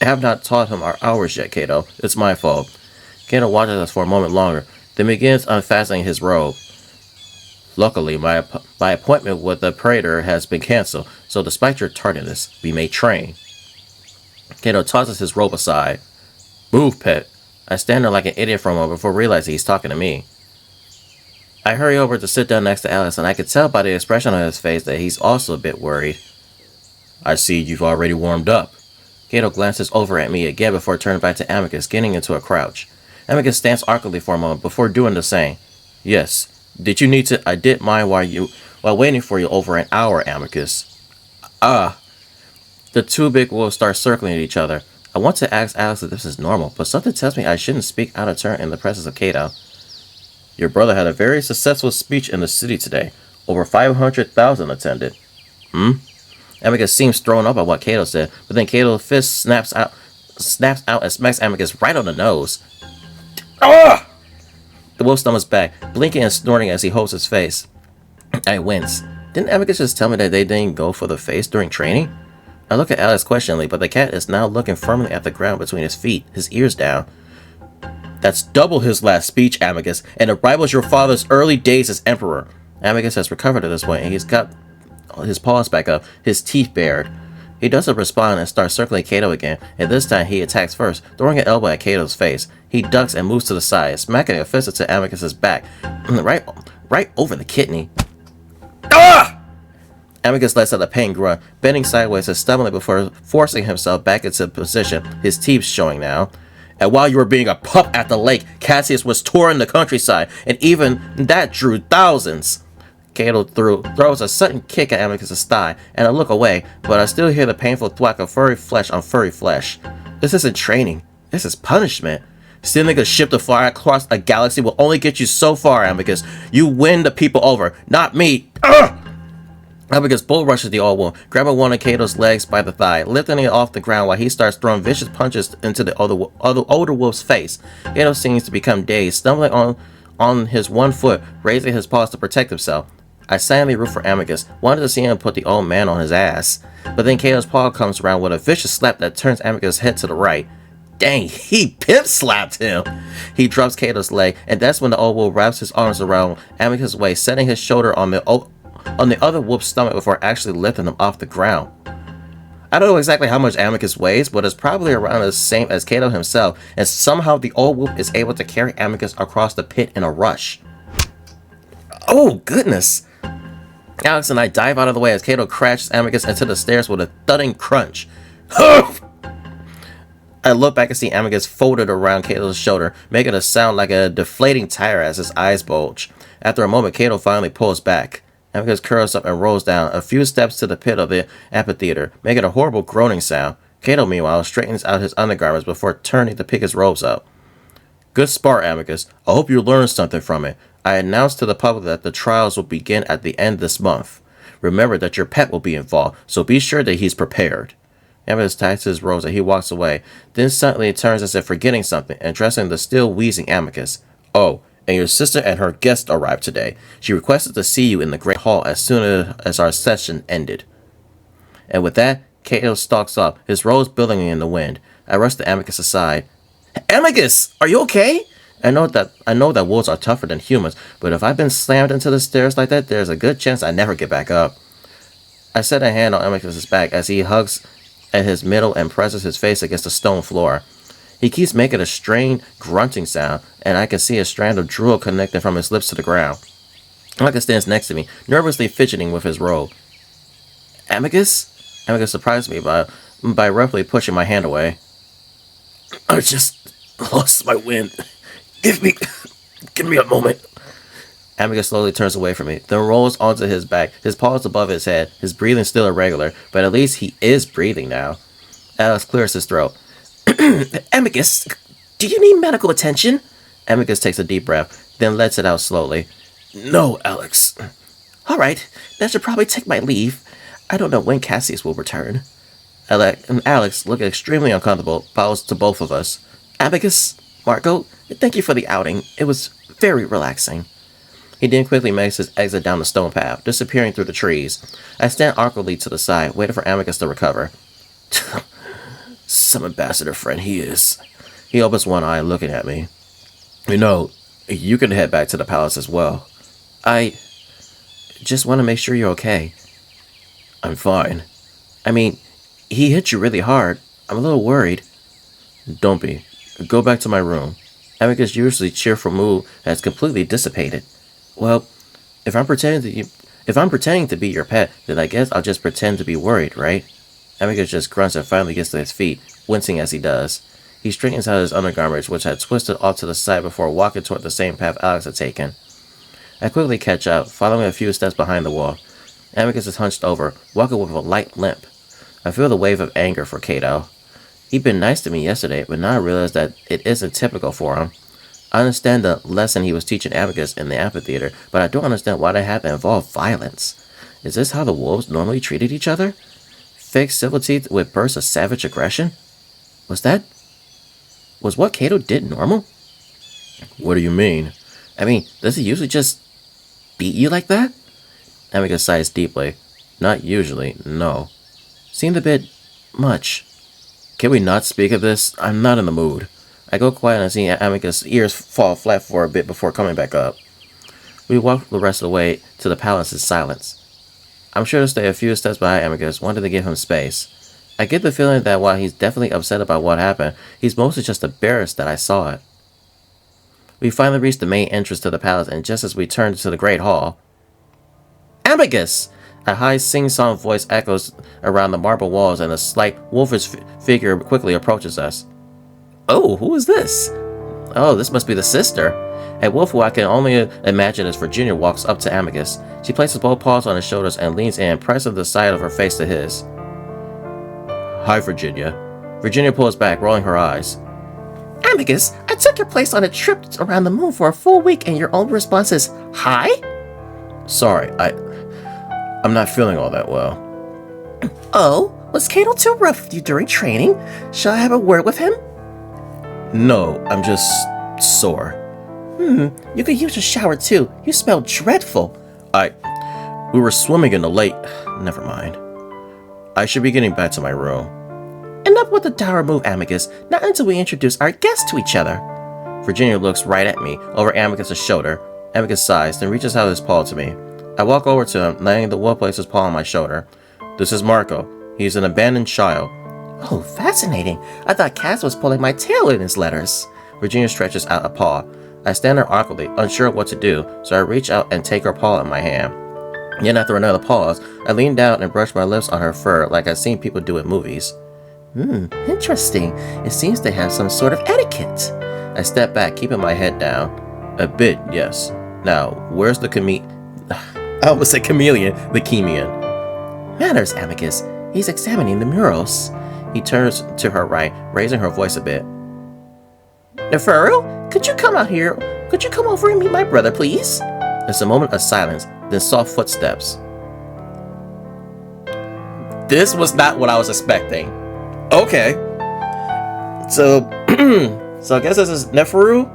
have not taught him our hours yet, Cato. It's my fault. Cato watches us for a moment longer, then begins unfastening his robe. Luckily, my appointment with the praetor has been cancelled, so despite your tardiness, we may train. Cato tosses his robe aside. Move, pet. I stand there like an idiot for a moment before realizing he's talking to me. I hurry over to sit down next to Alice, and I could tell by the expression on his face that he's also a bit worried. I see you've already warmed up. Cato glances over at me again before turning back to Amicus, getting into a crouch. Amicus stands awkwardly for a moment before doing the same. Yes. Did you need to... I didn't mind while waiting for you over an hour, Amicus. Ah. The two big wolves start circling at each other. I want to ask Alice if this is normal, but something tells me I shouldn't speak out of turn in the presence of Cato. Your brother had a very successful speech in the city today. Over 500,000 attended. Amicus seems thrown up by what Cato said, but then Cato's fist snaps out and smacks Amicus right on the nose. Ah! The wolf stumbles back, blinking and snorting as he holds his face. I wince. Didn't Amicus just tell me that they didn't go for the face during training? I look at Alice questioningly, but the cat is now looking firmly at the ground between his feet, his ears down. That's double his last speech, Amicus, and it rivals your father's early days as emperor. Amicus has recovered at this point, and he's got his paws back up, his teeth bared. He doesn't respond and starts circling Cato again, and this time he attacks first, throwing an elbow at Cato's face. He ducks and moves to the side, smacking a fist into Amicus's back, right over the kidney. Ah! Amicus lets out a pain grunt, bending sideways and stumbling before forcing himself back into position, his teeth showing now. And while you were being a pup at the lake, Cassius was touring the countryside, and even that drew thousands. Cato throws a sudden kick at Amicus' thigh, and I look away, but I still hear the painful thwack of furry flesh on furry flesh. This isn't training. This is punishment. Stealing a ship to fly across a galaxy will only get you so far, Amicus. You win the people over, not me. Ugh! Amicus bull rushes the old wolf, grabbing one of Cato's legs by the thigh, lifting it off the ground while he starts throwing vicious punches into the older wolf's face. Cato seems to become dazed, stumbling on his one foot, raising his paws to protect himself. I silently root for Amicus, wanted to see him put the old man on his ass. But then Cato's paw comes around with a vicious slap that turns Amicus' head to the right. Dang, he pimp slapped him! He drops Cato's leg, and that's when the old wolf wraps his arms around Amicus' waist, setting his shoulder on the other wolf's stomach before actually lifting him off the ground. I don't know exactly how much Amicus weighs, but it's probably around the same as Cato himself, and somehow the old wolf is able to carry Amicus across the pit in a rush. Oh, goodness! Alex and I dive out of the way as Cato crashes Amicus into the stairs with a thudding crunch. I look back and see Amicus folded around Cato's shoulder, making a sound like a deflating tire as his eyes bulge. After a moment, Cato finally pulls back. Amicus curls up and rolls down a few steps to the pit of the amphitheater, making a horrible groaning sound. Cato, meanwhile, straightens out his undergarments before turning to pick his robes up. Good sport, Amicus. I hope you learned something from it. I announced to the public that the trials will begin at the end this month. Remember that your pet will be involved, so be sure that he's prepared. Amicus ties his robes and he walks away, then suddenly turns as if forgetting something, addressing the still wheezing Amicus. Oh, and your sister and her guest arrived today. She requested to see you in the Great Hall as soon as our session ended. And with that, Cato stalks up, his robes billowing in the wind. I rush the Amicus aside. Amicus, are you okay? I know that wolves are tougher than humans, but if I've been slammed into the stairs like that, there's a good chance I never get back up. I set a hand on Amicus' back as he hugs at his middle and presses his face against the stone floor. He keeps making a strained, grunting sound, and I can see a strand of drool connecting from his lips to the ground. Amicus stands next to me, nervously fidgeting with his robe. Amicus? Amicus surprised me by roughly pushing my hand away. I just lost my wind. Give me a moment. Amicus slowly turns away from me, then rolls onto his back, his paws above his head, his breathing still irregular, but at least he is breathing now. Alex clears his throat. Amicus, do you need medical attention? Amicus takes a deep breath, then lets it out slowly. No, Alex. All right, that should probably take my leave. I don't know when Cassius will return. Alex, looking extremely uncomfortable, bows to both of us. Amicus, Marco, thank you for the outing. It was very relaxing. He then quickly makes his exit down the stone path, disappearing through the trees. I stand awkwardly to the side, waiting for Amicus to recover. Some ambassador friend he is. He opens one eye, looking at me. You know, you can head back to the palace as well. I just want to make sure you're okay. I'm fine. I mean, he hit you really hard. I'm a little worried. Don't be. Go back to my room. Amicus' usually cheerful mood has completely dissipated. Well, if I'm pretending to be your pet, then I guess I'll just pretend to be worried, right? Amicus just grunts and finally gets to his feet, wincing as he does. He straightens out his undergarments, which had twisted off to the side before walking toward the same path Alex had taken. I quickly catch up, following a few steps behind the wall. Amicus is hunched over, walking with a light limp. I feel the wave of anger for Cato. He'd been nice to me yesterday, but now I realize that it isn't typical for him. I understand the lesson he was teaching Amicus in the amphitheater, but I don't understand why they had to involve violence. Is this how the wolves normally treated each other? Fake civility with bursts of savage aggression? Was what Cato did normal? What do you mean? I mean, does he usually just beat you like that? Amicus sighs deeply. Not usually, no. Seemed a bit much. Can we not speak of this? I'm not in the mood. I go quiet and see Amicus' ears fall flat for a bit before coming back up. We walk the rest of the way to the palace in silence. I'm sure to stay a few steps behind Amicus, wanting to give him space. I get the feeling that while he's definitely upset about what happened, he's mostly just embarrassed that I saw it. We finally reach the main entrance to the palace, and just as we turn to the Great Hall... Amicus! A high sing-song voice echoes around the marble walls, and a slight wolfish figure quickly approaches us. Oh, who is this? Oh, this must be the sister. A wolf who I can only imagine as Virginia walks up to Amicus. She places both paws on his shoulders and leans in, pressing the side of her face to his. Hi, Virginia. Virginia pulls back, rolling her eyes. Amicus, I took your place on a trip around the moon for a full week and your only response is, hi? Sorry, I'm not feeling all that well. Oh, was Cato too rough with you during training? Shall I have a word with him? No, I'm just sore. You could use a shower too. You smell dreadful. We were swimming in the lake. Never mind. I should be getting back to my room. Enough with the dour move, Amicus. Not until we introduce our guests to each other. Virginia looks right at me, over Amicus' shoulder. Amicus sighs, then reaches out his paw to me. I walk over to him, laying the wolf place his paw on my shoulder. This is Marco. He's an abandoned child. Oh, fascinating. I thought Cass was pulling my tail in his letters. Virginia stretches out a paw. I stand there awkwardly, unsure of what to do, so I reach out and take her paw in my hand. Then after another pause, I lean down and brush my lips on her fur like I've seen people do in movies. Interesting. It seems they have some sort of etiquette. I step back, keeping my head down. A bit, yes. Now, where's the I almost said chameleon, the chemian. Manners, Amicus. He's examining the murals. He turns to her right, raising her voice a bit. Neferu, could you come out here? Could you come over and meet my brother, please? There's a moment of silence, then soft footsteps. This was not what I was expecting. Okay. So I guess this is Neferu.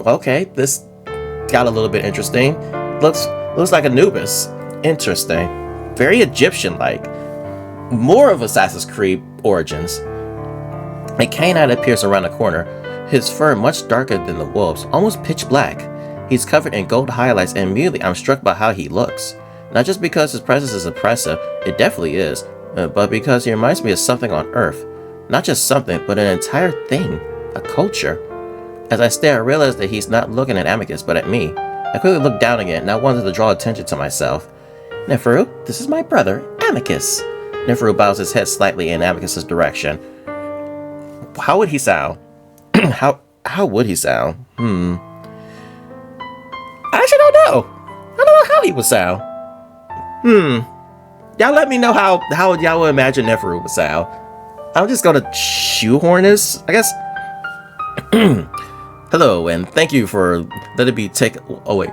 Okay, this got a little bit interesting. Looks like Anubis. Interesting. Very Egyptian-like. More of Assassin's Creed origins. A canine appears around the corner, his fur much darker than the wolf's, almost pitch black. He's covered in gold highlights, and immediately I'm struck by how he looks. Not just because his presence is oppressive, it definitely is, but because he reminds me of something on Earth. Not just something, but an entire thing. A culture. As I stare, I realize that he's not looking at Amicus, but at me. I quickly look down again, and I wanted to draw attention to myself. Neferu, this is my brother, Amicus. Neferu bows his head slightly in Amicus' direction. How would he sound? How would he sound? I actually don't know. I don't know how he would sound. Y'all let me know how y'all would imagine Neferu would sound. I'm just gonna shoehorn this, I guess. Hello, and thank you for letting me take. Oh wait.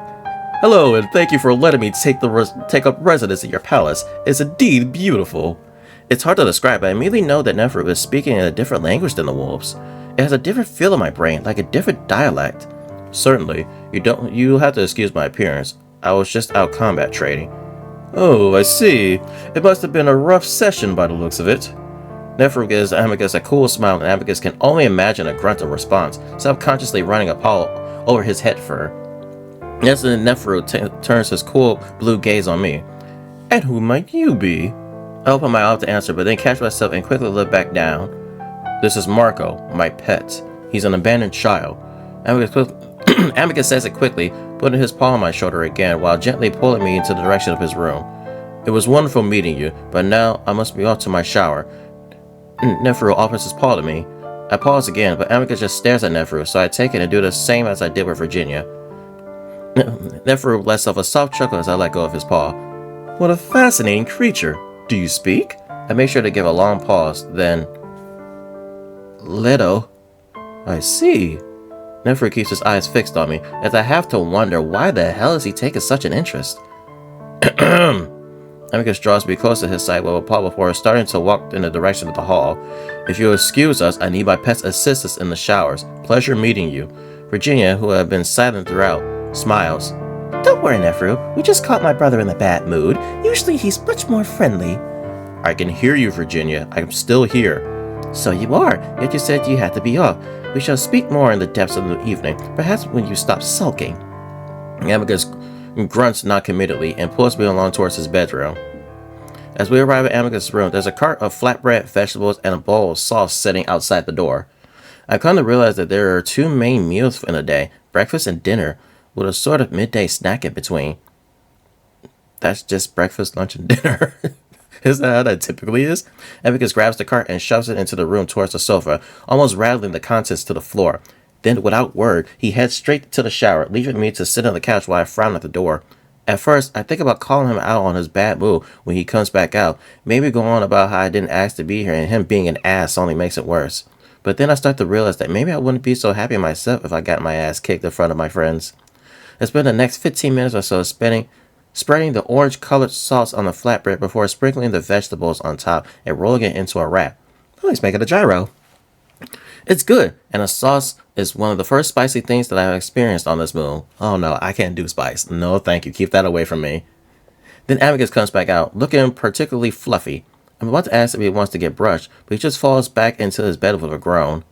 Hello, and thank you for letting me take up residence in your palace. It's indeed beautiful. It's hard to describe, but I immediately know that Neferu is speaking in a different language than the wolves. It has a different feel in my brain, like a different dialect. Certainly, you have to excuse my appearance. I was just out combat training. Oh, I see. It must have been a rough session by the looks of it. Neferu gives Amicus a cool smile, and Amicus can only imagine a grunt of response, subconsciously running a paw over his head fur. Yes, then Neferu turns his cool blue gaze on me. And who might you be? I open my mouth to answer, but then catch myself and quickly look back down. This is Marco, my pet. He's an abandoned child. Amicus says it quickly, putting his paw on my shoulder again, while gently pulling me into the direction of his room. It was wonderful meeting you, but now I must be off to my shower. Neferu offers his paw to me. I pause again, but Amicus just stares at Neferu, so I take it and do the same as I did with Virginia. Neferu lets off a soft chuckle as I let go of his paw. What a fascinating creature. Do you speak? I make sure to give a long pause, then... Leto. I see. Neferu keeps his eyes fixed on me, as I have to wonder why the hell is he taking such an interest. Amicus draws me close to his side with a paw before starting to walk in the direction of the hall. If you'll excuse us, I need my pet's assistance in the showers. Pleasure meeting you. Virginia, who had been silent throughout, smiles. Don't worry, Neferu. We just caught my brother in a bad mood. Usually he's much more friendly. I can hear you, Virginia. I'm still here. So you are, yet you said you had to be off. We shall speak more in the depths of the evening, perhaps when you stop sulking. Amicus grunts noncommittally and pulls me along towards his bedroom. As we arrive at Amicus' room, there's a cart of flatbread, vegetables, and a bowl of sauce sitting outside the door. I've come to realize that there are two main meals in a day, breakfast and dinner, with a sort of midday snack in between. That's just breakfast, lunch, and dinner. Isn't that how that typically is? Amicus grabs the cart and shoves it into the room towards the sofa, almost rattling the contents to the floor. Then, without word, he heads straight to the shower, leaving me to sit on the couch while I frown at the door. At first, I think about calling him out on his bad mood when he comes back out, maybe go on about how I didn't ask to be here and him being an ass only makes it worse. But then I start to realize that maybe I wouldn't be so happy myself if I got my ass kicked in front of my friends. I spent the next 15 minutes or so spreading the orange-colored sauce on the flatbread before sprinkling the vegetables on top and rolling it into a wrap. Oh, he's making a gyro. It's good, and the sauce is one of the first spicy things that I've experienced on this meal. Oh no, I can't do spice. No, thank you. Keep that away from me. Then Amicus comes back out, looking particularly fluffy. I'm about to ask if he wants to get brushed, but he just falls back into his bed with a groan.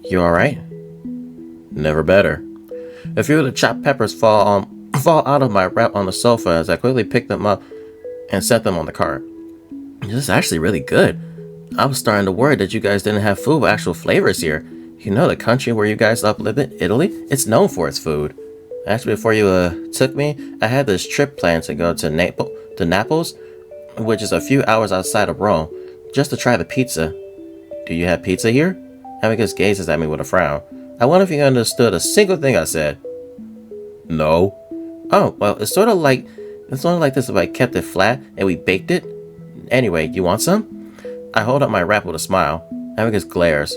You alright? Never better. A few of the chopped peppers fall out of my wrap on the sofa as I quickly pick them up and set them on the cart. This is actually really good. I was starting to worry that you guys didn't have food with actual flavors here. You know, the country where you guys uplive it, Italy, it's known for its food. Actually, before you took me, I had this trip planned to go to Naples, which is a few hours outside of Rome, just to try the pizza. Do you have pizza here? Amicus gazes at me with a frown. I wonder if he understood a single thing I said. No. Oh, well, it's sort of like this if I kept it flat and we baked it. Anyway, you want some? I hold up my wrap with a smile. Amicus glares.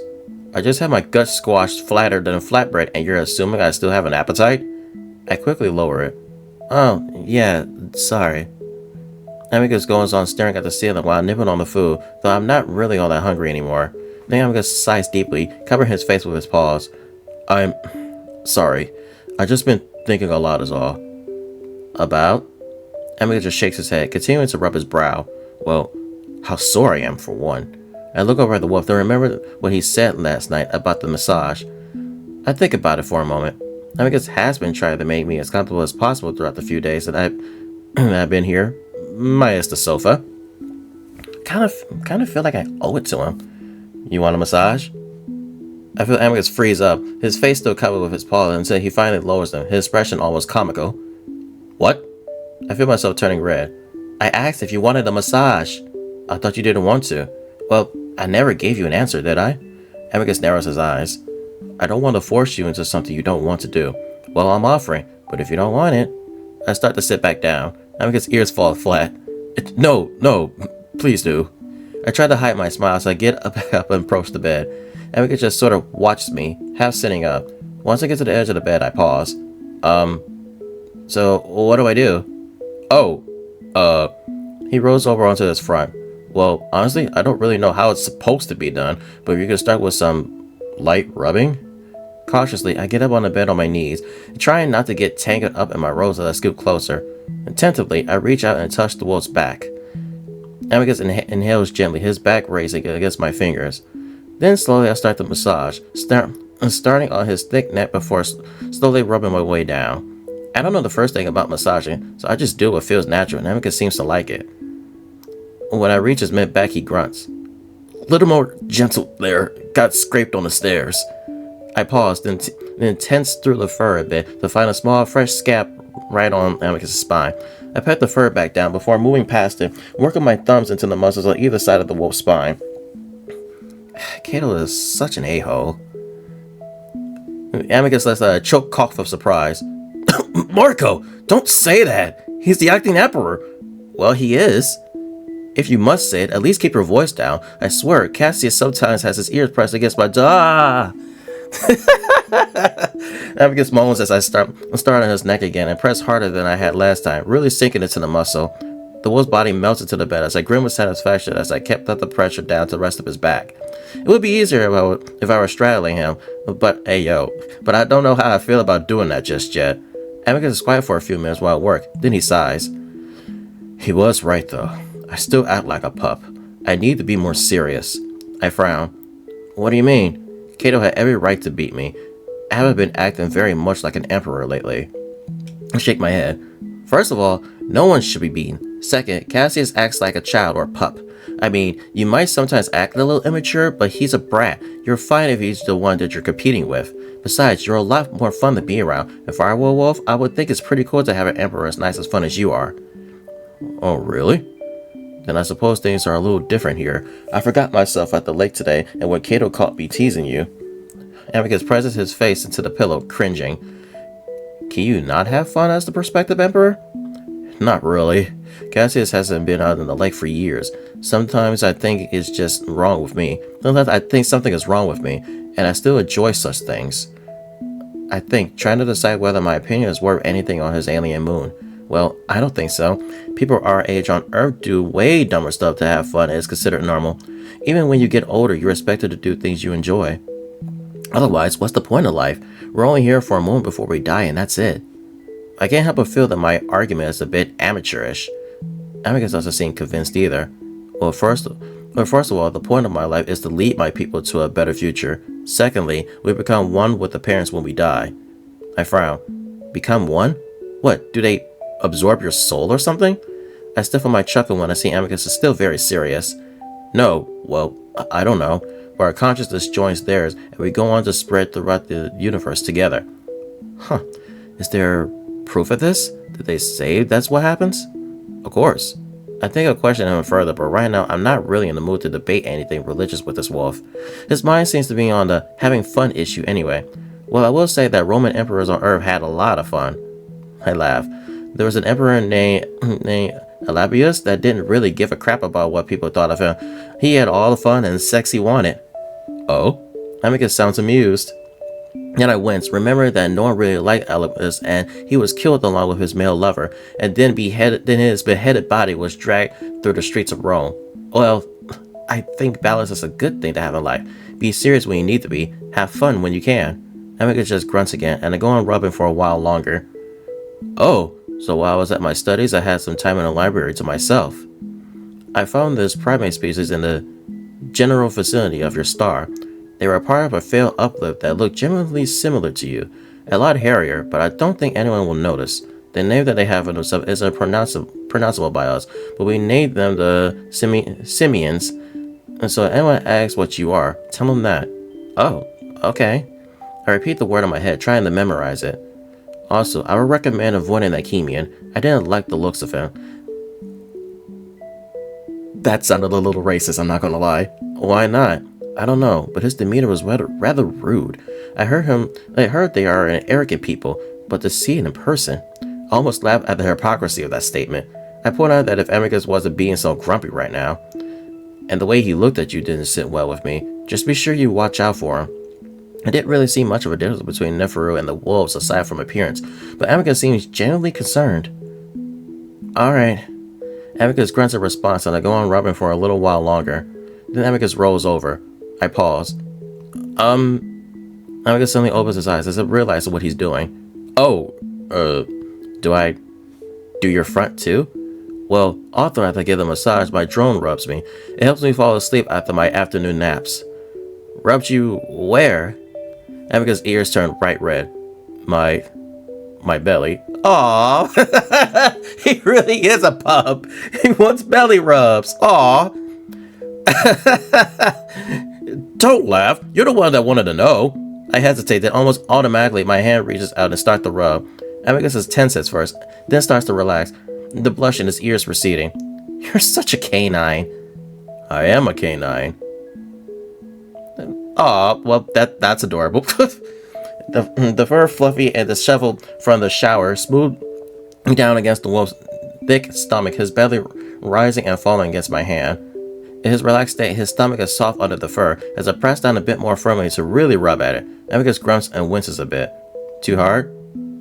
I just had my guts squashed flatter than a flatbread and you're assuming I still have an appetite? I quickly lower it. Oh, yeah, sorry. Amicus goes on staring at the ceiling while nibbling on the food, though I'm not really all that hungry anymore. Then Amicus sighs deeply, covering his face with his paws. I'm sorry. I just been thinking a lot is all. About? Amicus just shakes his head, continuing to rub his brow. Well, how sore I am, for one. I look over at the wolf, then remember what he said last night about the massage. I think about it for a moment. Amicus has been trying to make me as comfortable as possible throughout the few days that I've been here. Minus the sofa. Kind of feel like I owe it to him. You want a massage? I feel Amicus freeze up, his face still covered with his paws until he finally lowers them, his expression almost comical. What? I feel myself turning red. I asked if you wanted a massage. I thought you didn't want to. Well, I never gave you an answer, did I? Amicus narrows his eyes. I don't want to force you into something you don't want to do. Well, I'm offering, but if you don't want it... I start to sit back down. Amicus' ears fall flat. No, please do. I try to hide my smile, so I get up and approach the bed. Amicus just sort of watches me, half sitting up. Once I get to the edge of the bed, I pause. So what do I do? He rolls over onto his front. Well, honestly, I don't really know how it's supposed to be done, but if you could start with some light rubbing? Cautiously, I get up on the bed on my knees, trying not to get tangled up in my robes as I scoop closer. Attentively, I reach out and touch the wolf's back. Amicus inhales gently, his back raising against my fingers. Then slowly I start the massage, starting on his thick neck before slowly rubbing my way down. I don't know the first thing about massaging, so I just do what feels natural, and Amicus seems to like it. When I reach his mid-back, he grunts. Little more gentle there, got scraped on the stairs. I paused, then tensed through the fur a bit to find a small, fresh scab right on Amicus' spine. I pat the fur back down before moving past it, working my thumbs into the muscles on either side of the wolf's spine. Cato is such an a-hole. Amicus lets a choke cough of surprise. Marco, don't say that! He's the acting emperor! Well, he is. If you must say it, at least keep your voice down. I swear, Cassius sometimes has his ears pressed against my Amicus moans as I start on his neck again and press harder than I had last time, really sinking into the muscle. The wolf's body melts into the bed as I grin with satisfaction as I kept up the pressure down to the rest of his back. It would be easier if I were straddling him, but I don't know how I feel about doing that just yet. Amicus is quiet for a few minutes while at work, then he sighs. He was right though. I still act like a pup. I need to be more serious. I frown. What do you mean? Cato had every right to beat me. I haven't been acting very much like an emperor lately. I shake my head. First of all, no one should be beaten. Second, Cassius acts like a child or a pup. I mean, you might sometimes act a little immature, but he's a brat. You're fine if he's the one that you're competing with. Besides, you're a lot more fun to be around. If I were a wolf, I would think it's pretty cool to have an emperor as nice as fun as you are. Oh, really? Then I suppose things are a little different here. I forgot myself at the lake today, and when Cato caught me teasing you. Amicus presses his face into the pillow, cringing. Can you not have fun as the prospective emperor? Not really. Cassius hasn't been out in the lake for years. Sometimes I think it's just wrong with me. Sometimes I think something is wrong with me, and I still enjoy such things. I think, trying to decide whether my opinion is worth anything on his alien moon. Well, I don't think so. People our age on Earth do way dumber stuff to have fun and it's considered normal. Even when you get older, you're expected to do things you enjoy. Otherwise, what's the point of life? We're only here for a moment before we die, and that's it. I can't help but feel that my argument is a bit amateurish. Amicus doesn't seem convinced either. Well, first of all, the point of my life is to lead my people to a better future. Secondly, we become one with the parents when we die. I frown. Become one? What, do they absorb your soul or something? I stiffen my chuckle when I see Amicus is still very serious. No, well, I don't know. But our consciousness joins theirs, and we go on to spread throughout the universe together. Huh. Is there proof of this? Did they say that's what happens? Of course. I think I'll question him further, but right now I'm not really in the mood to debate anything religious with this wolf. His mind seems to be on the having fun issue anyway. Well, I will say that Roman emperors on Earth had a lot of fun. I laugh. There was an emperor named Alexios that didn't really give a crap about what people thought of him. He had all the fun and sex he wanted. Oh? Amicus sounds amused. And I wince, remember that no one really liked Alexios, and he was killed along with his male lover, and then his beheaded body was dragged through the streets of Rome. Well, I think balance is a good thing to have in life. Be serious when you need to be. Have fun when you can. Amicus just grunts again, and I go on rubbing for a while longer. Oh, so while I was at my studies, I had some time in the library to myself. I found this primate species in the general vicinity of your star. They were a part of a failed uplift that looked genuinely similar to you. A lot hairier, but I don't think anyone will notice. The name that they have for themselves is unpronounceable by us, but we named them the Simians. And so if anyone asks what you are, tell them that. Oh, okay. I repeat the word in my head, trying to memorize it. Also, I would recommend avoiding that Chemian. I didn't like the looks of him. That sounded a little racist, I'm not gonna lie. Why not? I don't know, but his demeanor was rather rude. I heard they are an arrogant people, but to see it in person, I almost laughed at the hypocrisy of that statement. I point out that if Amicus wasn't being so grumpy right now, and the way he looked at you didn't sit well with me, just be sure you watch out for him. I didn't really see much of a difference between Neferu and the wolves aside from appearance, but Amicus seems genuinely concerned. Alright. Amicus grunts a response and I go on rubbing for a little while longer. Then Amicus rolls over. I pause. Amicus suddenly opens his eyes as if realizing what he's doing. Oh, do I do your front too? Well, often after I give a massage, my drone rubs me. It helps me fall asleep after my afternoon naps. Rubs you where? Amicus' ears turn bright red. My belly. Aww. He really is a pup. He wants belly rubs. Aww. Don't laugh. You're the one that wanted to know. I hesitate, then almost automatically my hand reaches out and starts to rub. Amicus is tense at first, then starts to relax, the blush in his ears receding. You're such a canine. I am a canine. Aw, well, that's adorable. The fur fluffy and disheveled from the shower, smooth down against the wolf's thick stomach, his belly rising and falling against my hand. In his relaxed state, his stomach is soft under the fur, as I press down a bit more firmly to really rub at it. Amicus grunts and winces a bit. Too hard?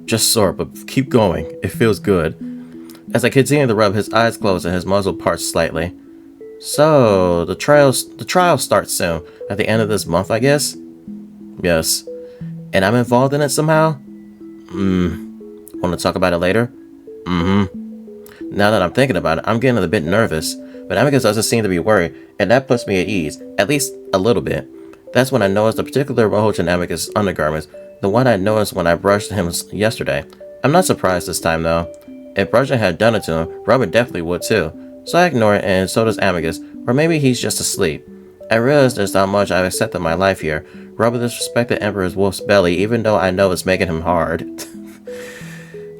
Just sore, but keep going. It feels good. As I continue to rub, his eyes close and his muzzle parts slightly. So, the trial starts soon. At the end of this month, I guess? Yes. And I'm involved in it somehow? Want to talk about it later? Now that I'm thinking about it, I'm getting a bit nervous. But Amicus doesn't seem to be worried, and that puts me at ease, at least a little bit. That's when I noticed the particular bulge in Amicus' undergarments, the one I noticed when I brushed him yesterday. I'm not surprised this time, though. If brushing had done it to him, Robin definitely would too. So I ignore it, and so does Amicus, or maybe he's just asleep. I realize just how much I've accepted my life here. Robin disrespected Emperor's wolf's belly, even though I know it's making him hard.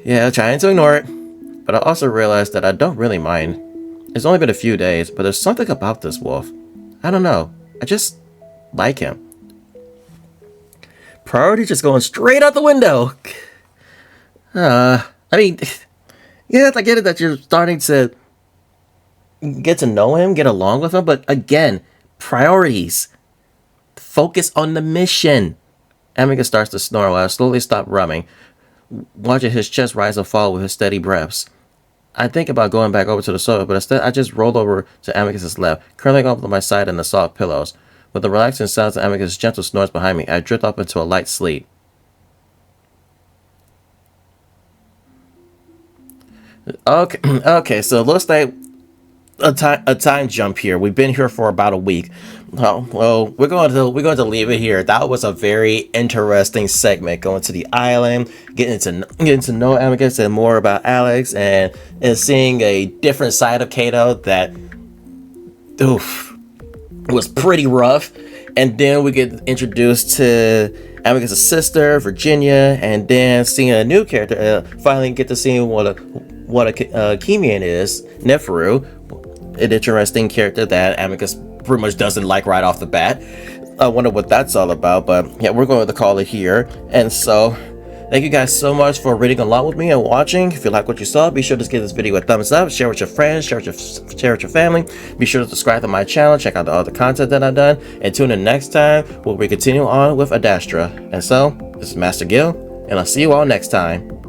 Yeah, trying to ignore it. But I also realize that I don't really mind. It's only been a few days, but there's something about this wolf. I don't know. I just like him. Priority just going straight out the window. I mean, yeah, I get it that you're starting to get to know him, get along with him, but again, priorities. Focus on the mission. Amicus starts to snore while I slowly stop rubbing, watching his chest rise and fall with his steady breaths. I think about going back over to the sofa, but instead I just rolled over to Amicus's left, curling up to my side in the soft pillows. With the relaxing sounds of Amicus' gentle snores behind me, I drift off into a light sleep. Okay, so it looks like a time jump here. We've been here for about a week. Oh, well, we're going to leave it here. That was a very interesting segment. Going to the island, getting to know Amicus and more about Alex, and seeing a different side of Cato that, was pretty rough. And then we get introduced to Amicus' sister, Virginia, and then seeing a new character. Finally, get to see what a Chemian is, Neferu, an interesting character that Amicus pretty much doesn't like right off the bat. I wonder what that's all about, but yeah, we're going to call it here. And so, thank you guys so much for reading along with me and watching. If you like what you saw, be sure to give this video a thumbs up, share with your friends, share with your family. Be sure to subscribe to my channel, check out the other content that I've done, and tune in next time where we continue on with Adastra. And so, this is MasterGuil, and I'll see you all next time.